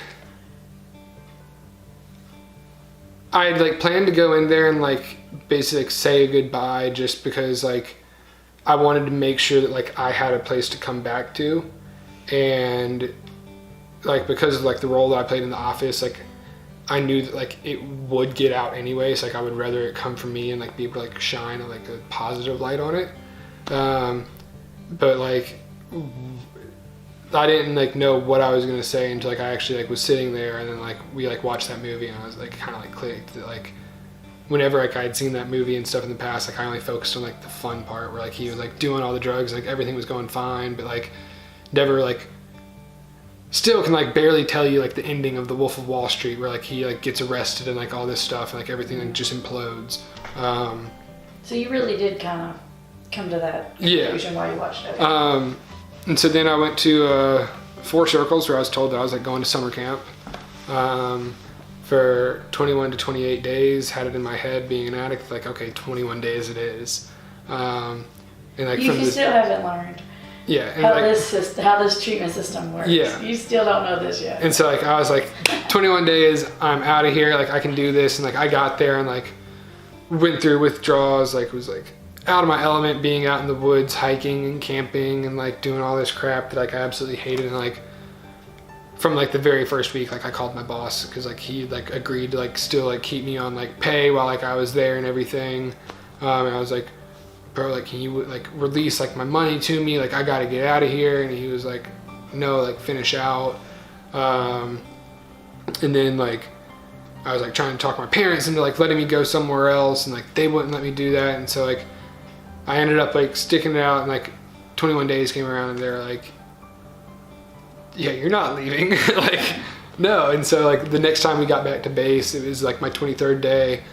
I had like planned to go in there and like basically like say goodbye, just because like I wanted to make sure that like I had a place to come back to, and like because of like the role that I played in the office, like I knew that like it would get out anyway, so like I would rather it come from me and like be able to like shine like a positive light on it. But like I didn't like know what I was gonna say until like I actually like was sitting there, and then like we like watched that movie, and I was like kind of like clicked that like whenever like I'd seen that movie and stuff in the past, like I only focused on like the fun part where like he was like doing all the drugs, like everything was going fine, but like never like still can like barely tell you like the ending of The Wolf of Wall Street where like he like gets arrested and like all this stuff and like everything like just implodes. So you really did kind of come to that conclusion while you watched it. And so then I went to Four Circles, where I was told that I was like going to summer camp for 21 to 28 days. Had it in my head being an addict, like okay, 21 days it is. And like you still haven't learned. Yeah, and how this treatment system works. Yeah, you still don't know this yet. And so like I was like, 21 days, I'm out of here. Like I can do this, and like I got there and like went through withdrawals. Like was like out of my element, being out in the woods, hiking and camping, and like doing all this crap that like I absolutely hated. And like from like the very first week, like I called my boss because like he like agreed to like still like keep me on like pay while like I was there and everything. And I was like, bro, like can you like release like my money to me? Like I gotta get out of here. And he was like, no, like finish out. And then like I was like trying to talk my parents into like letting me go somewhere else, and like they wouldn't let me do that. And so like I ended up like sticking it out, and like 21 days came around and they're like, yeah, you're not leaving. Like no. And so like the next time we got back to base, it was like my 23rd day.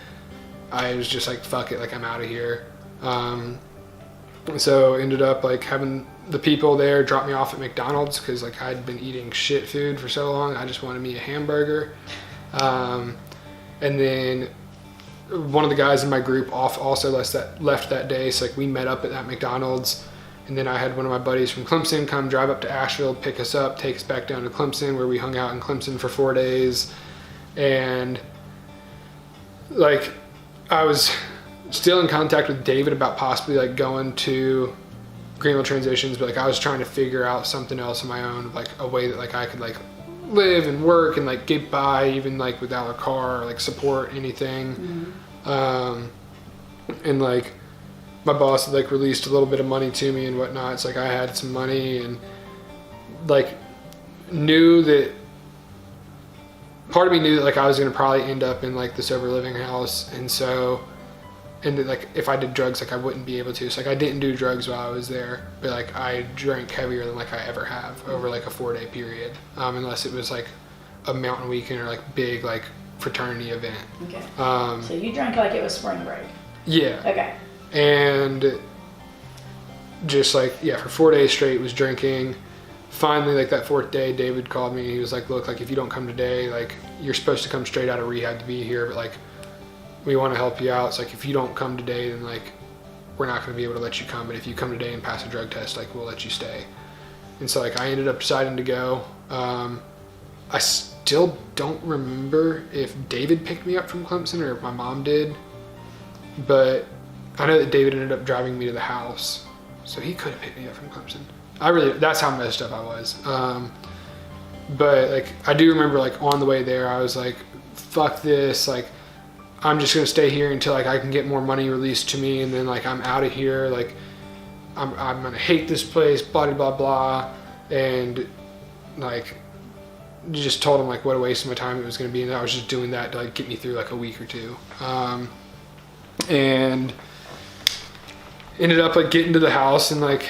I was just like, fuck it, like I'm out of here. So ended up like having the people there drop me off at McDonald's because like I'd been eating shit food for so long. I just wanted me a hamburger. And then one of the guys in my group also left that day. So like we met up at that McDonald's, and then I had one of my buddies from Clemson come drive up to Asheville, pick us up, take us back down to Clemson, where we hung out in Clemson for 4 days. And like I was still in contact with David about possibly like going to Greenville Transitions, but like I was trying to figure out something else on my own, like a way that like I could like live and work and like get by even like without a car or like support anything. And like my boss had like released a little bit of money to me and whatnot. It's like I had some money and like knew that part of me knew that like I was going to probably end up in like the sober living house. And so, and that, like if I did drugs, like I wouldn't be able to. So like I didn't do drugs while I was there, but like I drank heavier than like I ever have over like a 4-day period. Unless it was like a mountain weekend or like big like fraternity event. Okay. So you drank like it was spring break. Yeah. Okay. And just like, yeah, for 4 days straight was drinking. Finally, like that 4th day, David called me and he was like, look, like if you don't come today, like you're supposed to come straight out of rehab to be here, but like we want to help you out. It's like if you don't come today, then like we're not going to be able to let you come, but if you come today and pass a drug test, like we'll let you stay. And so like I ended up deciding to go. I still don't remember if David picked me up from Clemson or if my mom did, but I know that David ended up driving me to the house, so he could have picked me up from Clemson. That's how messed up I was. But like I do remember like on the way there I was like, fuck this, like I'm just gonna stay here until like I can get more money released to me, and then like I'm out of here, like I'm gonna hate this place, blah blah blah. And like just told him like what a waste of my time it was gonna be, and I was just doing that to like get me through like a week or two. And ended up like getting to the house, and like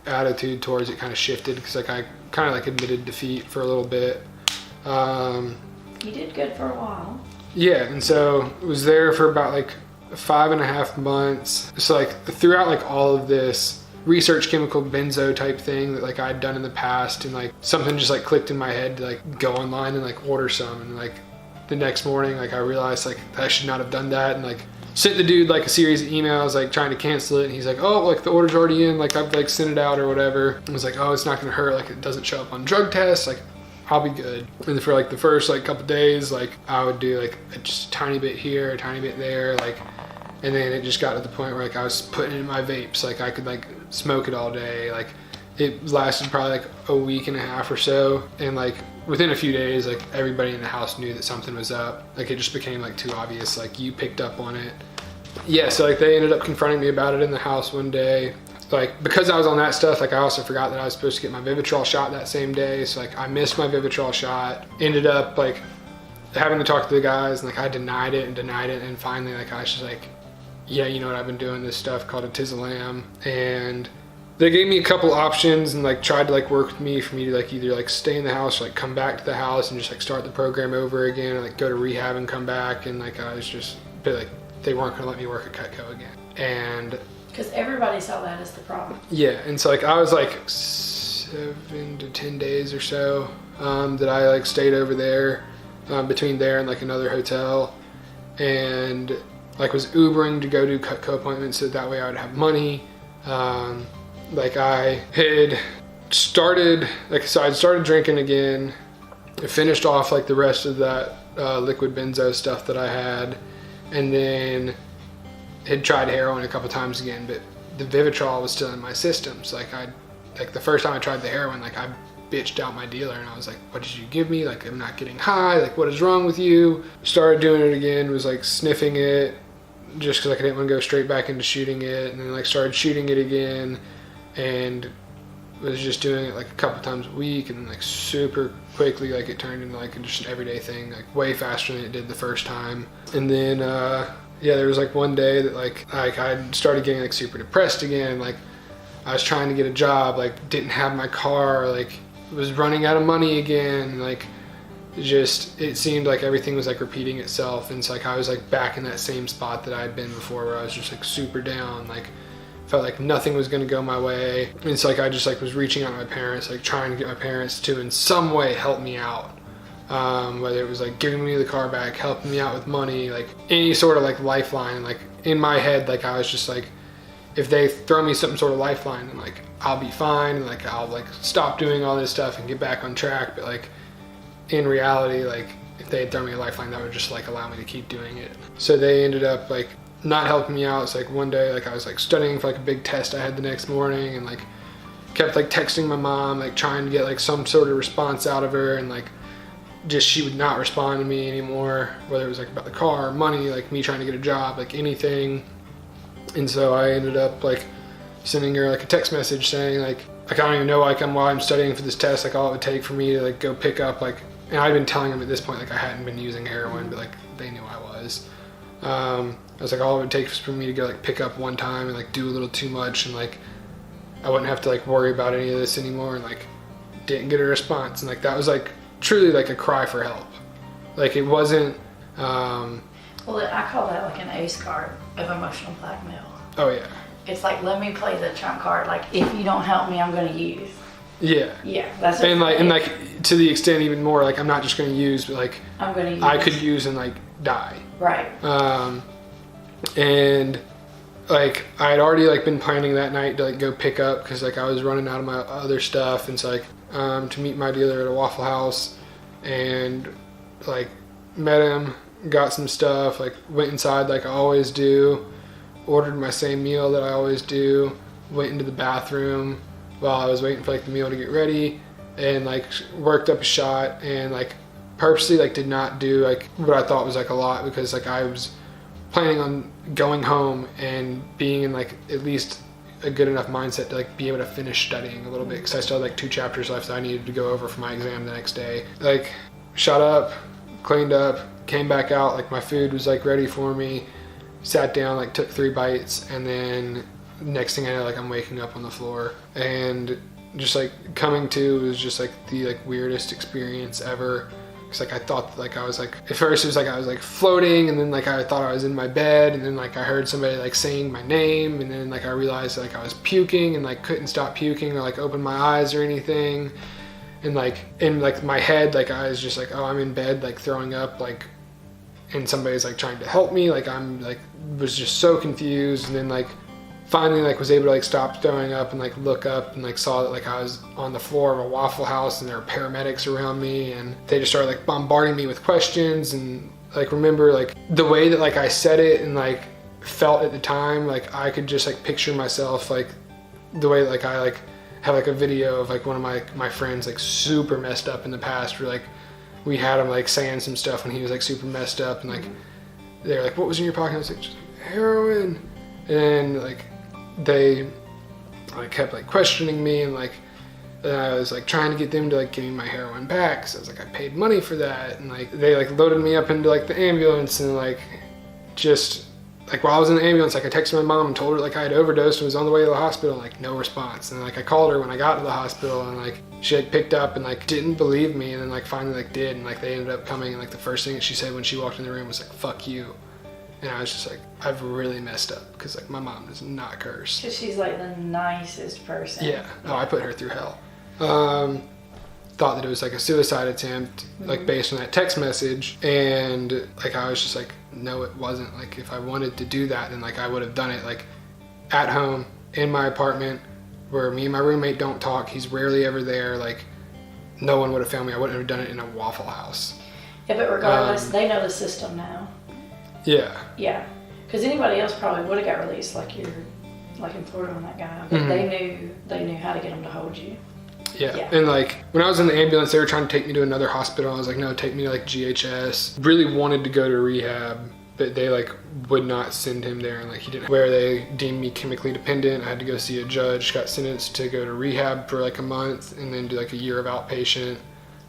attitude towards it kind of shifted because like I kind of like admitted defeat for a little bit. You did good for a while. Yeah, and so was there for about like 5.5 months. So like throughout like all of this research chemical benzo type thing that like I'd done in the past, and like something just like clicked in my head to like go online and like order some, and like the next morning like I realized like I should not have done that, and like sent the dude like a series of emails like trying to cancel it, and he's like, oh, like the order's already in, like I've like sent it out or whatever. I was like, oh, it's not gonna hurt, like it doesn't show up on drug tests, like I'll be good. And for like the first like couple days, like I would do like just a tiny bit here, a tiny bit there, like, and then it just got to the point where like I was putting it in my vapes, like I could like smoke it all day. Like it lasted probably like a week and a half or so, and like within a few days like everybody in the house knew that something was up. Like it just became like too obvious, like you picked up on it. Yeah, so like they ended up confronting me about it in the house one day. Like because I was on that stuff, like I also forgot that I was supposed to get my Vivitrol shot that same day, so like I missed my Vivitrol shot. Ended up like having to talk to the guys, and like I denied it, and finally like I was just like, yeah, you know what, I've been doing this stuff called Etizolam. And they gave me a couple options and like tried to like work with me for me to like either like stay in the house or like come back to the house and just like start the program over again, or like go to rehab and come back. And like I was just, but like they weren't gonna let me work at Cutco again. And because everybody saw that as the problem. Yeah, and so like I was like 7 to 10 days or so that I like stayed over there, between there and like another hotel, and like was Ubering to go do Cutco appointments so that way I would have money. Like I had started, like so I'd started drinking again, finished off like the rest of that liquid benzo stuff that I had, and then had tried heroin a couple times again, but the Vivitrol was still in my system. So like the first time I tried the heroin, like I bitched out my dealer and I was like, what did you give me? Like I'm not getting high, like what is wrong with you? Started doing it again, was like sniffing it just because like I didn't want to go straight back into shooting it, and then like started shooting it again and was just doing it like a couple times a week, and then like super quickly like it turned into like just an everyday thing, like way faster than it did the first time. And then yeah, there was like one day that like I started getting like super depressed again. Like I was trying to get a job, like didn't have my car, like was running out of money again. Like just, it seemed like everything was like repeating itself. And so like I was like back in that same spot that I had been before, where I was just like super down, like felt like nothing was gonna go my way. And so like I just like was reaching out to my parents, like trying to get my parents to in some way help me out. Whether it was like giving me the car back, helping me out with money, like any sort of like lifeline. Like in my head, like I was just like, if they throw me some sort of lifeline, then like I'll be fine, and like I'll like stop doing all this stuff and get back on track. But like in reality, like if they had thrown me a lifeline, that would just like allow me to keep doing it. So they ended up like not helping me out. It's like one day like I was like studying for like a big test I had the next morning, and like kept like texting my mom, like trying to get like some sort of response out of her, and like just she would not respond to me anymore, whether it was like about the car, money, like me trying to get a job, like anything. And so I ended up like sending her like a text message saying like I don't even know like while I'm studying for this test, like all it would take for me to like go pick up like, and I'd been telling them at this point like I hadn't been using heroin, but like they knew I was. I was like, all it would take was for me to go like pick up one time and like do a little too much, and like I wouldn't have to like worry about any of this anymore. And like didn't get a response, and like that was like truly like a cry for help. Like it wasn't well, I call that like an ace card of emotional blackmail. Oh yeah. It's like, let me play the trump card, like if you don't help me, I'm going to use. Yeah. Yeah, that's and like to the extent even more, like I'm not just going to use, but like I'm going to use. I could use and like die. Right. And like I had already like been planning that night to like go pick up, because like I was running out of my other stuff, and so like to meet my dealer at a Waffle House, and like met him, got some stuff, like went inside like I always do, ordered my same meal that I always do, went into the bathroom while I was waiting for like the meal to get ready, and like worked up a shot, and like purposely like did not do like what I thought was like a lot, because like I was planning on going home and being in like at least a good enough mindset to like be able to finish studying a little bit, because I still had like 2 chapters left that I needed to go over for my exam the next day. Like shot up, cleaned up, came back out, like my food was like ready for me, sat down, like took 3 bites, and then next thing I know, like I'm waking up on the floor, and just like coming to was just like the like weirdest experience ever. Cause like I thought that, like I was like, at first it was like I was like floating, and then like I thought I was in my bed, and then like I heard somebody like saying my name, and then like I realized like I was puking and like couldn't stop puking or like open my eyes or anything. And like in like my head, like I was just like, oh, I'm in bed like throwing up, like, and somebody's like trying to help me, like I'm like was just so confused. And then like finally like was able to like stop throwing up and like look up and like saw that like I was on the floor of a Waffle House, and there were paramedics around me, and they just started like bombarding me with questions. And like remember like the way that like I said it and like felt at the time, like I could just like picture myself like the way like I like have like a video of like one of my friends like super messed up in the past, where like we had him like saying some stuff when he was like super messed up, and like they're like, what was in your pocket? I was like, just heroin. And like they like kept like questioning me, and like I was like trying to get them to like give me my heroin back, because I was like, I paid money for that. And like they like loaded me up into like the ambulance, and like just like while I was in the ambulance, like I texted my mom and told her like I had overdosed and was on the way to the hospital, and like no response. And like I called her when I got to the hospital, and like she like picked up and like didn't believe me, and then like finally like did, and like they ended up coming, and like the first thing that she said when she walked in the room was like, fuck you. And I was just like, I've really messed up, because like my mom does not curse. Because she's like the nicest person. Yeah. Oh, I put her through hell. Thought that it was like a suicide attempt, like based on that text message. And like I was just like, no, it wasn't. Like if I wanted to do that, then like I would have done it like at home in my apartment, where me and my roommate don't talk. He's rarely ever there. Like no one would have found me. I wouldn't have done it in a Waffle House. Yeah, but regardless, they know the system now. Yeah. Yeah, because anybody else probably would have got released, like you're, like in Florida on that guy. But they knew how to get them to hold you. Yeah. And like when I was in the ambulance, they were trying to take me to another hospital. I was like, no, take me to like GHS. Really wanted to go to rehab, but they like would not send him there, and like he didn't. Where they deemed me chemically dependent, I had to go see a judge. Got sentenced to go to rehab for like a month, and then do like a year of outpatient.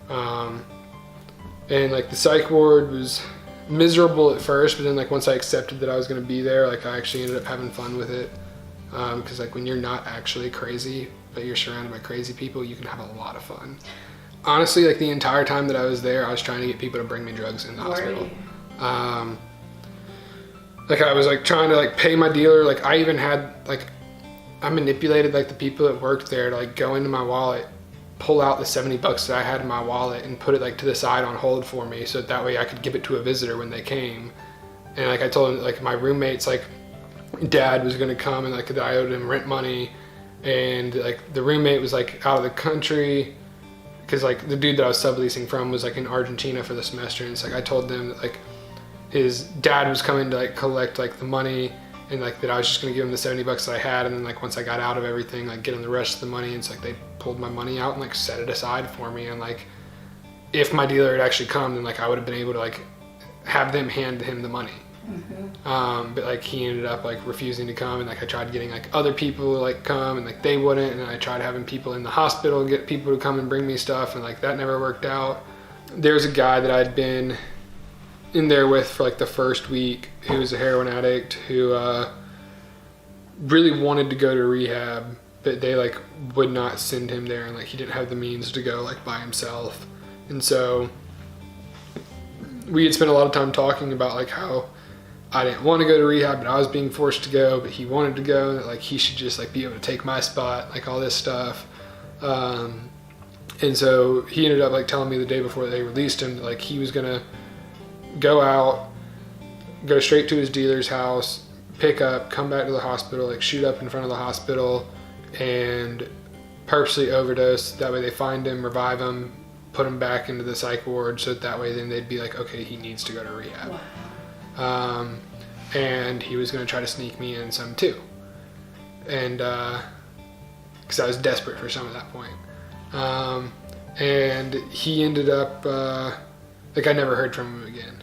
And like the psych ward was miserable at first, but then like once I accepted that I was going to be there, like I actually ended up having fun with it, because like when you're not actually crazy but you're surrounded by crazy people, you can have a lot of fun. Honestly, like the entire time that I was there, I was trying to get people to bring me drugs in the hospital. Like I was like trying to like pay my dealer. Like I even had like I manipulated like the people that worked there to like go into my wallet, pull out the $70 that I had in my wallet, and put it like to the side on hold for me, so that way I could give it to a visitor when they came. And like I told him, like my roommate's like dad was gonna come, and like I owed him rent money, and like the roommate was like out of the country, because like the dude that I was subleasing from was like in Argentina for the semester. And it's like I told them that like his dad was coming to like collect like the money, and like that I was just gonna give them the $70 that I had, and then like once I got out of everything, like get them the rest of the money. And it's like they pulled my money out and like set it aside for me, and like if my dealer had actually come, then like I would have been able to like have them hand him the money. But like he ended up like refusing to come, and like I tried getting like other people to like come, and like they wouldn't, and I tried having people in the hospital get people to come and bring me stuff, and like that never worked out. There's a guy that I'd been in there with for like the first week who was a heroin addict who really wanted to go to rehab, but they like would not send him there, and like he didn't have the means to go like by himself. And so we had spent a lot of time talking about like how I didn't want to go to rehab, but I was being forced to go, but he wanted to go, that like he should just like be able to take my spot, like all this stuff. And so he ended up like telling me the day before they released him that like he was gonna go out, go straight to his dealer's house, pick up, come back to the hospital, like shoot up in front of the hospital and purposely overdose. That way they find him, revive him, put him back into the psych ward, so that way then they'd be like, okay, he needs to go to rehab. Wow. And he was going to try to sneak me in some too. And, cause I was desperate for some at that point. And he ended up, like I never heard from him again.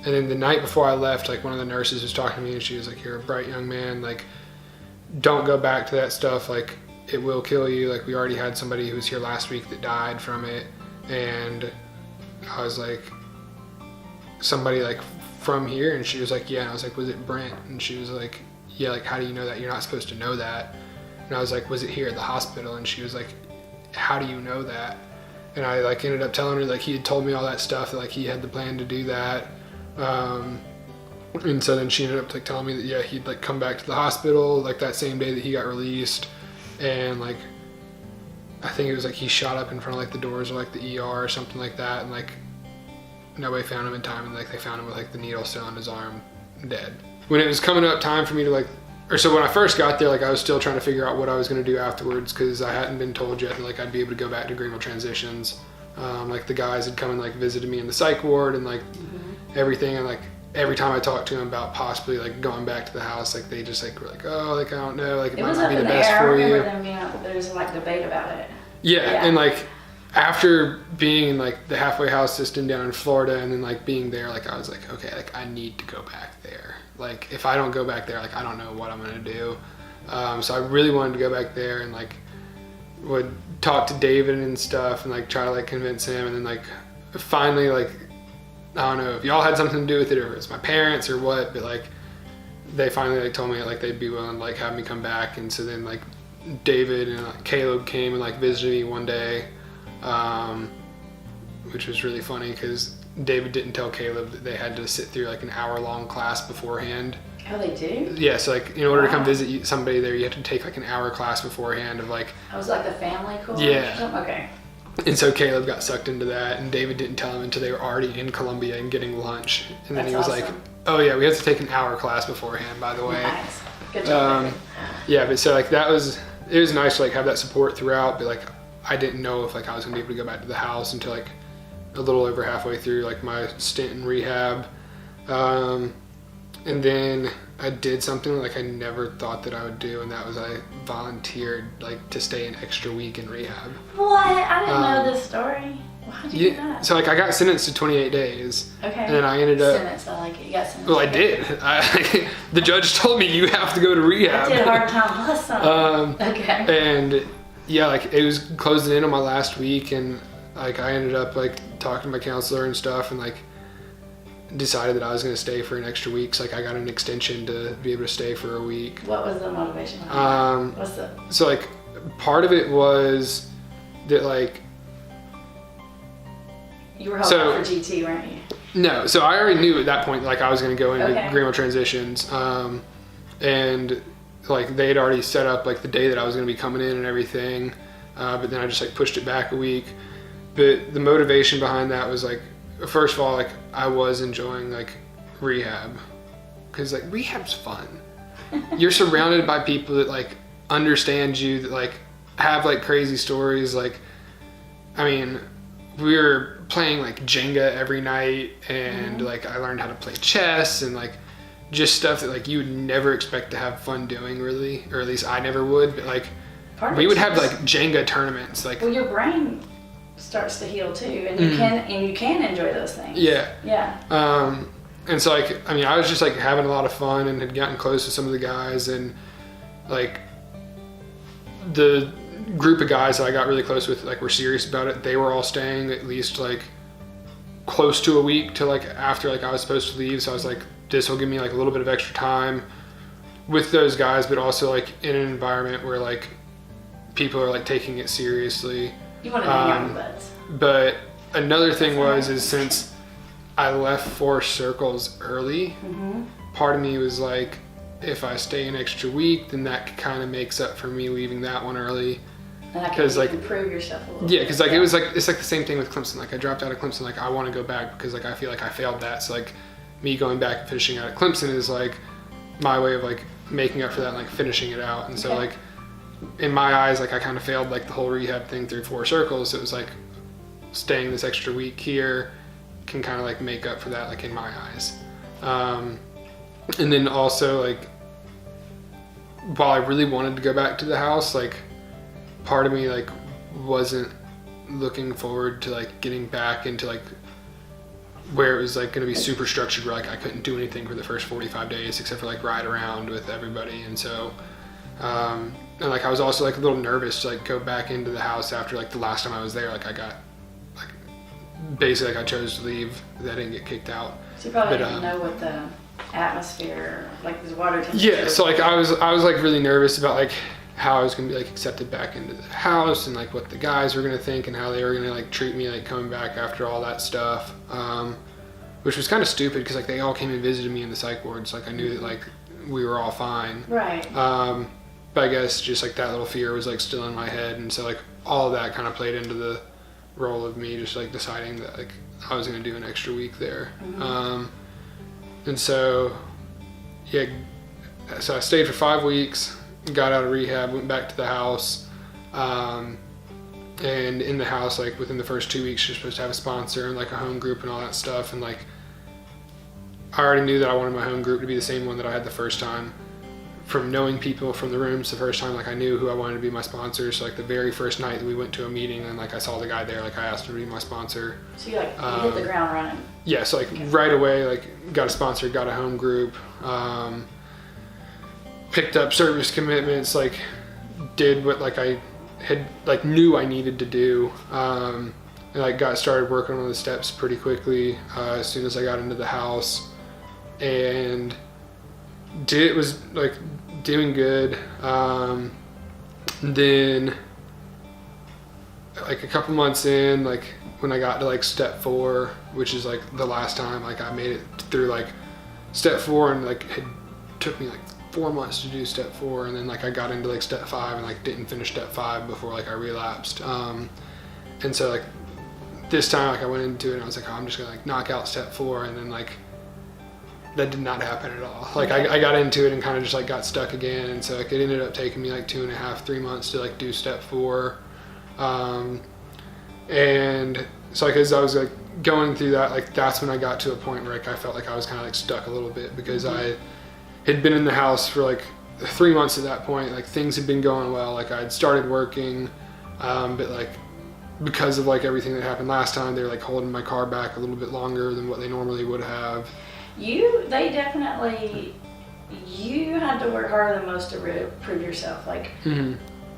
And then the night before I left, like one of the nurses was talking to me, and she was like, you're a bright young man. Like, don't go back to that stuff. Like, it will kill you. Like, we already had somebody who was here last week that died from it. And I was like, somebody like from here? And she was like, yeah. And I was like, was it Brent? And she was like, yeah. Like, how do you know that? You're not supposed to know that. And I was like, was it here at the hospital? And she was like, how do you know that? And I like ended up telling her like he had told me all that stuff, that like he had the plan to do that. And so then she ended up like telling me that yeah, he'd like come back to the hospital like that same day that he got released, and like I think it was like he shot up in front of like the doors of like the ER or something like that, and like nobody found him in time, and like they found him with like the needle still in his arm, dead. When it was coming up time for me to like, or so when I first got there, like I was still trying to figure out what I was going to do afterwards, because I hadn't been told yet that like I'd be able to go back to Greenville Transitions. Like the guys had come and like visited me in the psych ward and like everything, and like every time I talked to them about possibly like going back to the house, like they just like were like, oh, like I don't know, like it might not be the best for you. There was like debate about it. Yeah, and like after being in like the halfway house system down in Florida, and then like being there, like I was like, okay, like I need to go back there. Like if I don't go back there, like I don't know what I'm gonna do. So I really wanted to go back there, and like would talk to David and stuff, and like try to like convince him, and then like finally like I don't know if y'all had something to do with it, or if it's my parents or what, but like they finally like told me like they'd be willing to like have me come back. And so then like David and like Caleb came and like visited me one day, which was really funny because David didn't tell Caleb that they had to sit through like an hour-long class beforehand. Oh, they do? Yeah, so like in order to come visit somebody there, you have to take like an hour class beforehand of like... I was like the family course? Yeah. Okay. And so Caleb got sucked into that, and David didn't tell him until they were already in Columbia and getting lunch. And then he was like, oh yeah, we have to take an hour class beforehand, by the way. Nice. Good job. Yeah, but so like it was nice to like have that support throughout, but like I didn't know if like I was gonna be able to go back to the house until like a little over halfway through like my stint in rehab. And then I did something like I never thought that I would do, and that was I volunteered like to stay an extra week in rehab. What? I didn't know this story. Why'd you do that? So like I got sentenced to 28 days. Okay. And then I ended up... Sentenced, I like it. You got sentenced. Well, I did. The judge told me you have to go to rehab. I did hard time lesson. Okay. And yeah, like it was closing in on my last week, and like I ended up like talking to my counselor and stuff, and like decided that I was going to stay for an extra week. So like I got an extension to be able to stay for a week. What was the motivation behind that? What's the... So like part of it was that like... You were hoping for GT, weren't you? No, so I already knew at that point like I was going to go into Greenville Transitions. And like they had already set up like the day that I was going to be coming in and everything. But then I just like pushed it back a week. But the motivation behind that was like, first of all, like I was enjoying like rehab, because like rehab's fun. You're surrounded by people that like understand you, that like have like crazy stories. Like, I mean, we were playing like Jenga every night, and like I learned how to play chess and like just stuff that like you would never expect to have fun doing, really, or at least I never would. But like we would have like Jenga tournaments. Like, well, your brain starts to heal too, and you can enjoy those things. Yeah. And so like, I mean, I was just like having a lot of fun and had gotten close with some of the guys, and like the group of guys that I got really close with, like, were serious about it. They were all staying at least like close to a week to like after like I was supposed to leave. So I was like, this will give me like a little bit of extra time with those guys, but also like in an environment where like people are like taking it seriously. You want to hang out with buds. But another thing is since I left 4 circles early, part of me was like, if I stay an extra week, then that kind of makes up for me leaving that one early. Because like improve yourself a little. Yeah, because like it was like it's like the same thing with Clemson. Like I dropped out of Clemson. Like I want to go back because like I feel like I failed that. So like me going back and finishing out at Clemson is like my way of like making up for that and like finishing it out. And so like in my eyes, like I kind of failed like the whole rehab thing through 4 circles. So it was like staying this extra week here can kind of like make up for that, like in my eyes. And then also like while I really wanted to go back to the house, like part of me like wasn't looking forward to like getting back into like where it was like going to be super structured, where like I couldn't do anything for the first 45 days except for like ride around with everybody. And so and like I was also like a little nervous to like go back into the house after like the last time I was there. Like I got like basically like I chose to leave, I didn't get kicked out. So you probably didn't know what the atmosphere, like the water temperature. Yeah, so like I was like really nervous about like how I was gonna be like accepted back into the house, and like what the guys were gonna think and how they were gonna like treat me like coming back after all that stuff, which was kind of stupid because like they all came and visited me in the psych wards. Like I knew that like we were all fine, right? But I guess just like that little fear was like still in my head, and so like all of that kind of played into the role of me just like deciding that like I was gonna do an extra week there. And so yeah, so I stayed for 5 weeks, got out of rehab, went back to the house, and in the house, like within the first 2 weeks, you're supposed to have a sponsor and like a home group and all that stuff. And like I already knew that I wanted my home group to be the same one that I had the first time. From knowing people from the rooms the first time, like I knew who I wanted to be my sponsor. So like the very first night that we went to a meeting and like I saw the guy there, like I asked him to be my sponsor. So you like you hit the ground running. Yeah, so like right away, like got a sponsor, got a home group, picked up service commitments, like did what like I had like knew I needed to do, and like got started working on the steps pretty quickly as soon as I got into the house, and was like doing good. Then like a couple months in, like when I got to like step 4, which is like the last time like I made it through like step 4, and like it took me like 4 months to do step 4, and then like I got into like step 5 and like didn't finish step 5 before like I relapsed. And so like this time like I went into it and I was like, oh, I'm just gonna like knock out step 4, and then like that did not happen at all. Like I got into it and kind of just like got stuck again, and so like it ended up taking me like 2.5-3 months to like do step 4. And so like as I was like going through that, like that's when I got to a point where like I felt like I was kind of like stuck a little bit, because I had been in the house for like 3 months at that point. Like things had been going well, like I had started working, but like because of like everything that happened last time, they were like holding my car back a little bit longer than what they normally would have. You had to work harder than most to prove yourself. Like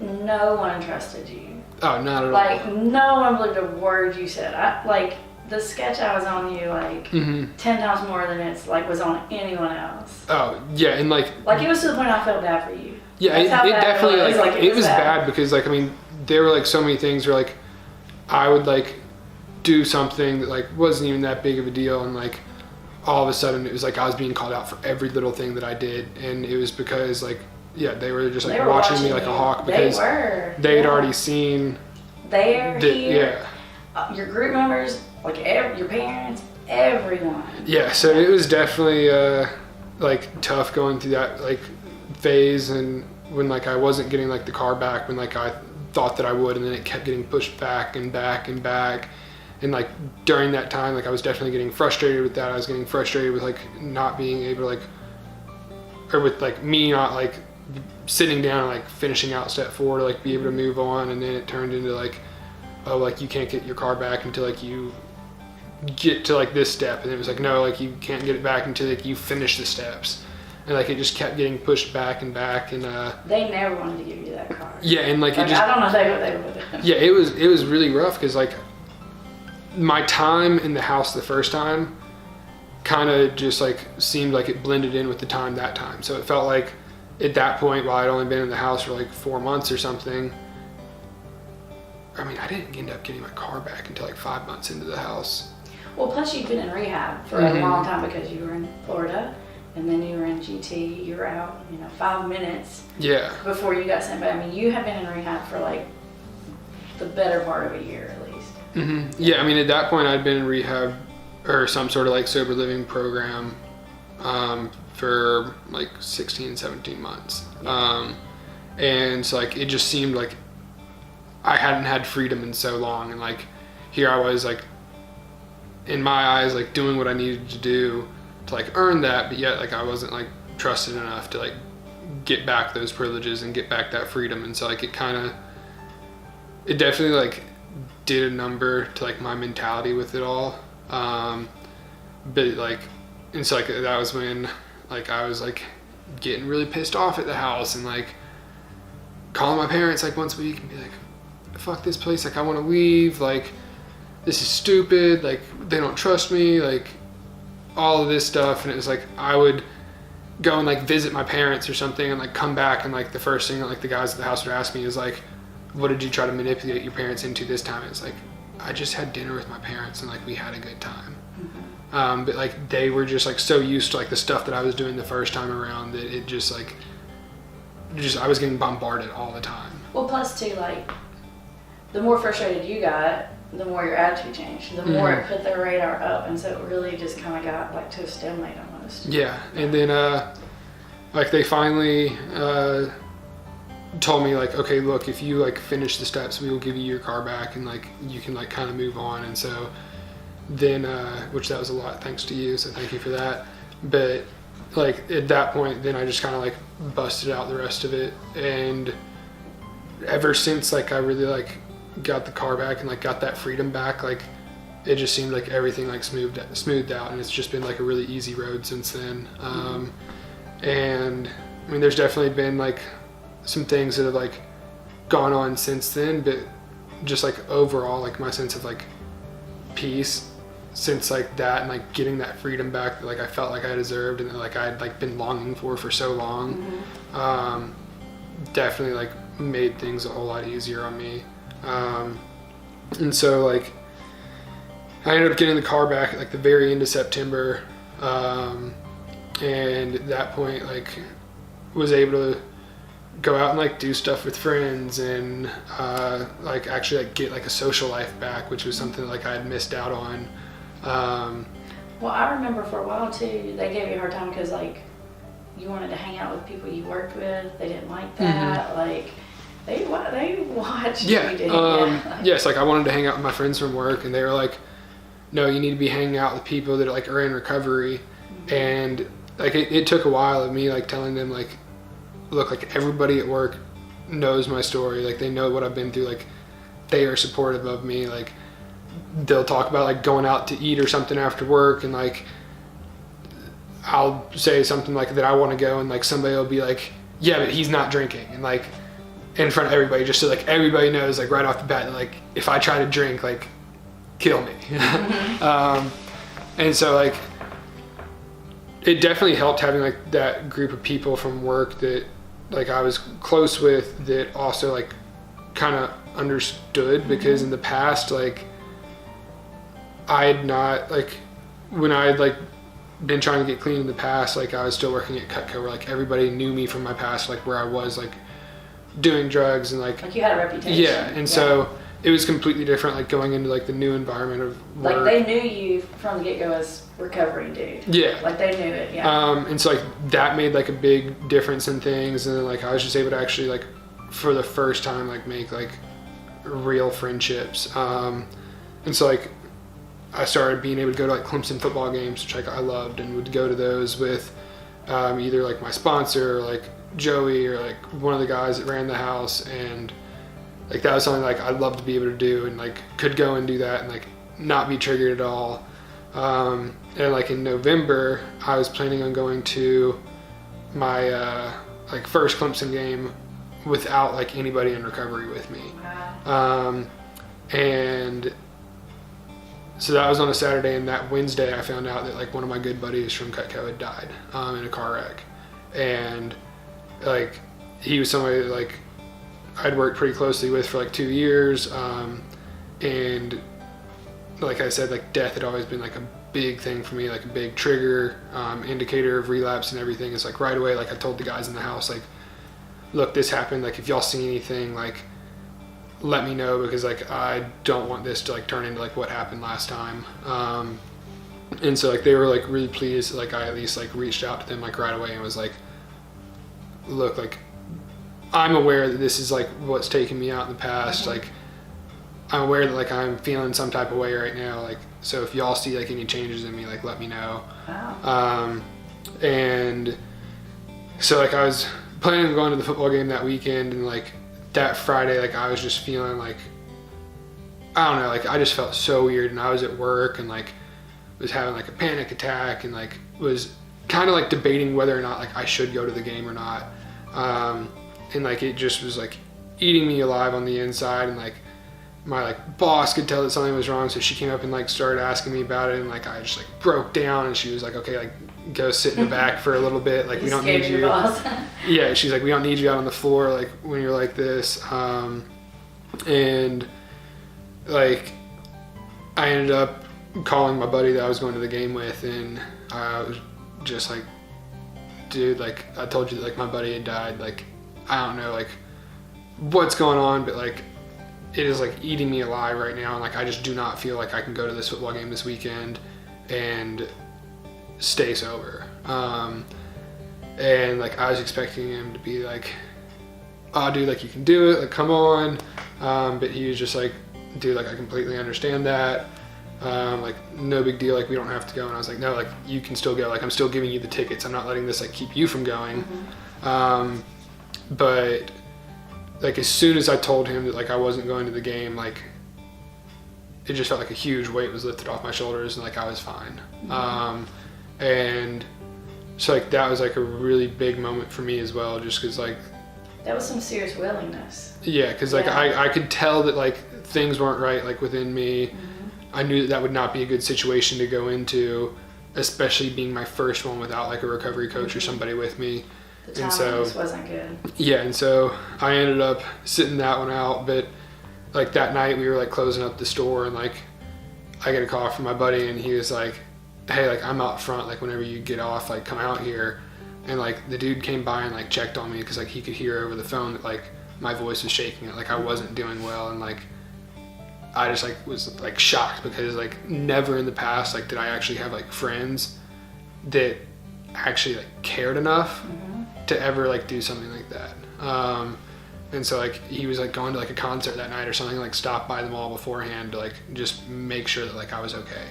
no one trusted you. Oh, not at all. Like no one believed a word you said. Like the sketch I was on you, like 10 times more than it's like was on anyone else. Oh yeah, and like it was to the point I felt bad for you. Yeah, it definitely like it was bad because like I mean there were like so many things where like I would like do something that like wasn't even that big of a deal, and like all of a sudden it was like I was being called out for every little thing that I did, and it was because like they were just like watching me like a hawk, because they had already seen here, your group members, like your parents, everyone. Yeah, so it was definitely like tough going through that like phase, and when like I wasn't getting like the car back when like I thought that I would, and then it kept getting pushed back and back and back. And like during that time, like I was definitely getting frustrated with that. I was getting frustrated with like not being able to like or with like me not like sitting down and like finishing out step 4 to like be able to move on, and then it turned into like, oh, like you can't get your car back until like you get to like this step, and it was like, no, like you can't get it back until like you finish the steps, and like it just kept getting pushed back and back, and they never wanted to give you that car. Yeah, and like it just, I don't know what they would have. Yeah, it was really rough because like my time in the house the first time kind of just like seemed like it blended in with the time that time, so it felt like at that point, while I'd only been in the house for like 4 months or something, I mean, I didn't end up getting my car back until like 5 months into the house. Well, plus you've been in rehab for a long time because you were in Florida, and then you were in GT. You were out, 5 minutes. Yeah. Before you got sent back. I mean, you have been in rehab for like the better part of a year at least. Mm-hmm. Yeah, I mean, at that point, I'd been in rehab or some sort of like sober living program for like 16, 17 months. And so like it just seemed like I hadn't had freedom in so long, and like here I was like in my eyes like doing what I needed to do to like earn that, but yet like I wasn't like trusted enough to like get back those privileges and get back that freedom. And so like it definitely like did a number to like my mentality with it all. But like, and so like that was when like I was like getting really pissed off at the house and like calling my parents like once a week and be like, fuck this place, like I want to leave, like this is stupid, like they don't trust me, like all of this stuff. And it was like I would go and like visit my parents or something and like come back, and like the first thing that like the guys at the house would ask me is like, what did you try to manipulate your parents into this time? It's like, I just had dinner with my parents and like we had a good time. But like they were just like so used to like the stuff that I was doing the first time around that it just like I was getting bombarded all the time. Well, plus too, like the more frustrated you got, the more your attitude changed, the more it put the radar up, and so it really just kind of got like to a stalemate almost. Yeah, and then like they finally told me like, okay, look, if you like finish the steps, we will give you your car back and like you can like kind of move on. And so then which that was a lot thanks to you, so thank you for that. But like at that point then I just kind of like busted out the rest of it, and ever since like I really like got the car back and like got that freedom back, like it just seemed like everything like smoothed out, and it's just been like a really easy road since then. And I mean there's definitely been like some things that have like gone on since then, but just like overall like my sense of like peace since like that and like getting that freedom back that like I felt like I deserved and that like I had like been longing for so long, definitely like made things a whole lot easier on me. And so like I ended up getting the car back at like the very end of September, and at that point like was able to go out and like do stuff with friends and like actually like get like a social life back, which was something like I had missed out on. Well, I remember for a while too, they gave you a hard time because like you wanted to hang out with people you worked with. They didn't like that. Like they watched you do. Yes, like I wanted to hang out with my friends from work, and they were like, no, you need to be hanging out with people that like are in recovery. And like it took a while of me like telling them like, look, like everybody at work knows my story, like they know what I've been through, like they are supportive of me, like they'll talk about like going out to eat or something after work, and like I'll say something like that I want to go, and like somebody will be like, yeah, but he's not drinking, and like in front of everybody, just so like everybody knows like right off the bat that like if I try to drink, like kill me. And so like it definitely helped having like that group of people from work that like I was close with that also like kind of understood, because in the past like I had not, like when I had like been trying to get clean in the past, like I was still working at Cutco where like everybody knew me from my past, like where I was like doing drugs and like you had a reputation. Yeah, and so it was completely different like going into like the new environment of work. Like they knew you from the get-go as recovery dude. Yeah. Like they knew it, yeah. And so like that made like a big difference in things, and then like I was just able to actually like for the first time like make like real friendships. And so like I started being able to go to like Clemson football games, which like I loved, and would go to those with either like my sponsor or like Joey or like one of the guys that ran the house, and like that was something like I'd love to be able to do, and like could go and do that and like not be triggered at all. And like in November, I was planning on going to my like first Clemson game without like anybody in recovery with me. And so that was on a Saturday, and that Wednesday I found out that like one of my good buddies from Cutco had died in a car wreck. And like he was somebody that like I'd worked pretty closely with for like 2 years. And like I said, like death had always been like a big thing for me, like a big trigger, indicator of relapse and everything. It's like right away, like I told the guys in the house, like, look, this happened. Like if y'all see anything, like let me know, because like I don't want this to like turn into like what happened last time. And so like they were like really pleased that, like I at least like reached out to them like right away and was like, look, like I'm aware that this is like what's taken me out in the past. Like I'm aware that like I'm feeling some type of way right now. Like, so if y'all see like any changes in me, like let me know. Wow. And so like I was planning on going to the football game that weekend, and like that Friday, like I was just feeling like, I don't know, like I just felt so weird, and I was at work and like was having like a panic attack, and like was kind of like debating whether or not like I should go to the game or not. And like it just was like eating me alive on the inside, and like my like boss could tell that something was wrong, so she came up and like started asking me about it, and like I just like broke down, and she was like, okay, like go sit in the back for a little bit, like we don't need you. Yeah, she's like, we don't need you out on the floor like when you're like this. And like I ended up calling my buddy that I was going to the game with, and I was just like, dude, like I told you that like my buddy had died, like I don't know like what's going on, but like it is like eating me alive right now, and like I just do not feel like I can go to this football game this weekend and stay sober. And like I was expecting him to be like, oh dude, like you can do it, like come on. But he was just like, dude, like I completely understand that. Like no big deal, like we don't have to go. And I was like, no, like you can still go, like I'm still giving you the tickets, I'm not letting this like keep you from going. But like as soon as I told him that like I wasn't going to the game, like it just felt like a huge weight was lifted off my shoulders, and like I was fine. And so like that was like a really big moment for me as well, just because like that was some serious willingness. Yeah, because like I could tell that like things weren't right like within me. I knew that that would not be a good situation to go into, especially being my first one without like a recovery coach or somebody with me. The timing just wasn't good. Yeah, and so I ended up sitting that one out. But like that night we were like closing up the store, and like I get a call from my buddy, and he was like, hey, like I'm out front, like whenever you get off, like come out here. And like the dude came by and like checked on me, because like he could hear over the phone that like my voice was shaking, like I wasn't doing well. And like I just like was like shocked, because like never in the past like did I actually have like friends that actually like cared enough to ever like do something like that. And so like he was like going to like a concert that night or something, like stopped by the mall beforehand to like just make sure that like I was okay.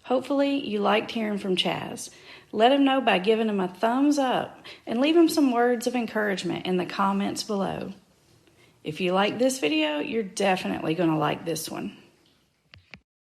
Hopefully you liked hearing from Chaz. Let him know by giving him a thumbs up, and leave him some words of encouragement in the comments below. If you like this video, you're definitely going to like this one.